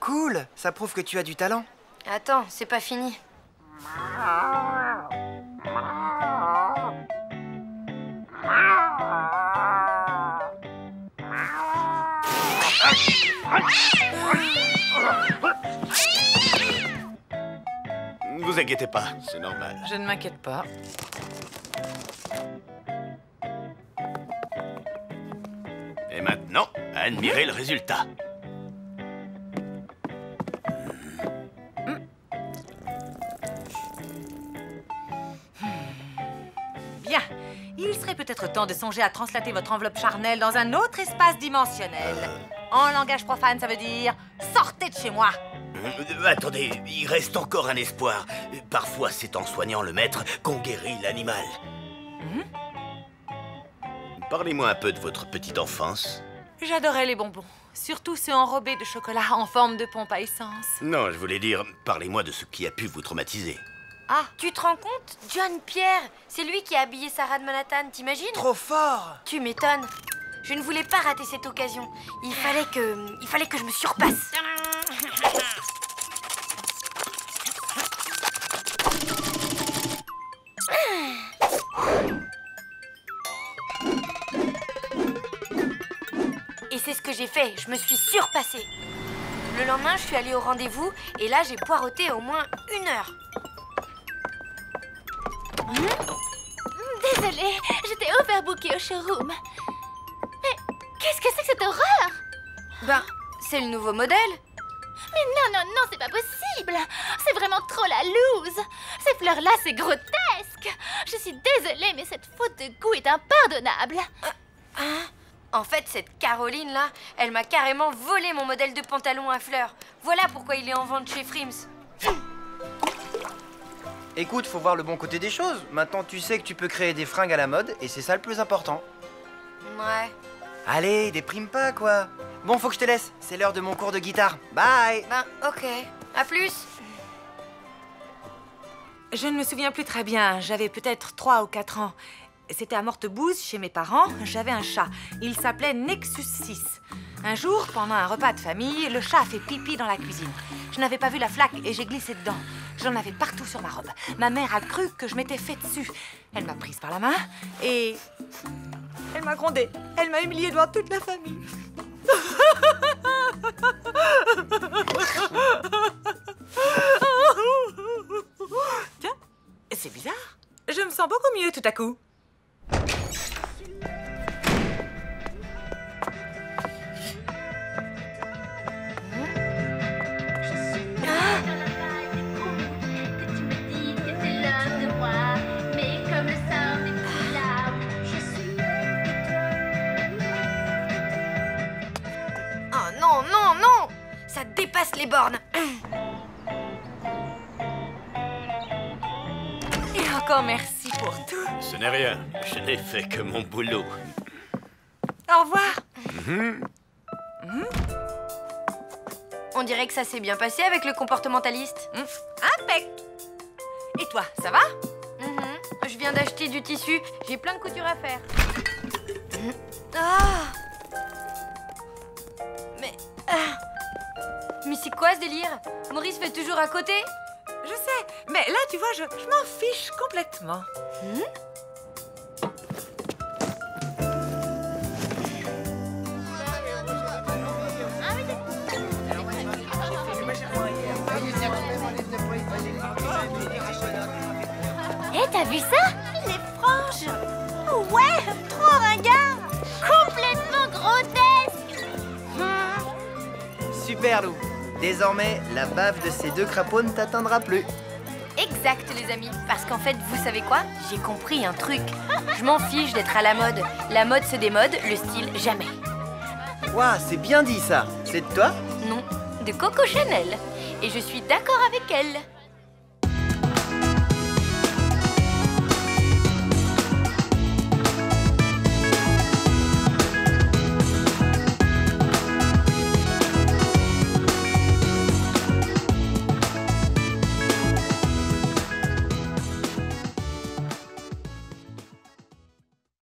Cool, ça prouve que tu as du talent. Attends, c'est pas fini. Ne vous inquiétez pas, c'est normal. Je ne m'inquiète pas. Et maintenant, admirez le résultat. Bien. Il serait peut-être temps de songer à translater votre enveloppe charnelle dans un autre espace dimensionnel. En langage profane, ça veut dire « sortez de chez moi ». Attendez, il reste encore un espoir. Parfois, c'est en soignant le maître qu'on guérit l'animal. Parlez-moi un peu de votre petite enfance. J'adorais les bonbons, surtout ceux enrobés de chocolat en forme de pompe à essence. Non, je voulais dire, parlez-moi de ce qui a pu vous traumatiser. Ah, tu te rends compte? John Pierre, c'est lui qui a habillé Sarah de Manhattan, t'imagines? Trop fort! Tu m'étonnes. Je ne voulais pas rater cette occasion. Il fallait que je me surpasse. Et c'est ce que j'ai fait, je me suis surpassée. Le lendemain, je suis allée au rendez-vous et là, j'ai poireauté au moins 1 heure. Désolée, j'étais overbookée au showroom. Mais qu'est-ce que c'est que cette horreur? Ben, c'est le nouveau modèle. Mais non, c'est pas possible. C'est vraiment trop la loose. Ces fleurs-là, c'est grotesque. Je suis désolée, mais cette faute de goût est impardonnable. En fait, cette Caroline-là, elle m'a carrément volé mon modèle de pantalon à fleurs. Voilà pourquoi il est en vente chez Frims. Écoute, faut voir le bon côté des choses. Maintenant, tu sais que tu peux créer des fringues à la mode et c'est ça le plus important. Ouais. Allez, déprime pas, quoi. Bon, faut que je te laisse. C'est l'heure de mon cours de guitare. Bye! Ben, ok. À plus. Je ne me souviens plus très bien. J'avais peut-être 3 ou 4 ans. C'était à Mortebouze, chez mes parents. J'avais un chat. Il s'appelait Nexus 6. Un jour, pendant un repas de famille, le chat a fait pipi dans la cuisine. Je n'avais pas vu la flaque et j'ai glissé dedans. J'en avais partout sur ma robe. Ma mère a cru que je m'étais fait dessus. Elle m'a prise par la main et... elle m'a grondée. Elle m'a humiliée devant toute la famille. Tiens, c'est bizarre. Je me sens beaucoup mieux tout à coup. Oh non, non, non! Ça dépasse les bornes. Et encore merci pour tout. Ce n'est rien, je n'ai fait que mon boulot. Au revoir. On dirait que ça s'est bien passé avec le comportementaliste. Impec. Et toi, ça va? Je viens d'acheter du tissu. J'ai plein de couture à faire. Ah! Mais c'est quoi ce délire? Maurice fait toujours à côté? Je sais, mais là, tu vois, je m'en fiche complètement. T'as vu ça? Les franges! Ouais, trop ringard! Complètement grotesque! Super, Lou. Désormais, la bave de ces deux crapauds ne t'atteindra plus. Exact, les amis. Parce qu'en fait, vous savez quoi? J'ai compris un truc. Je m'en fiche d'être à la mode. La mode se démode, le style jamais. Ouah, c'est bien dit ça. C'est de toi? Non, de Coco Chanel. Et je suis d'accord avec elle.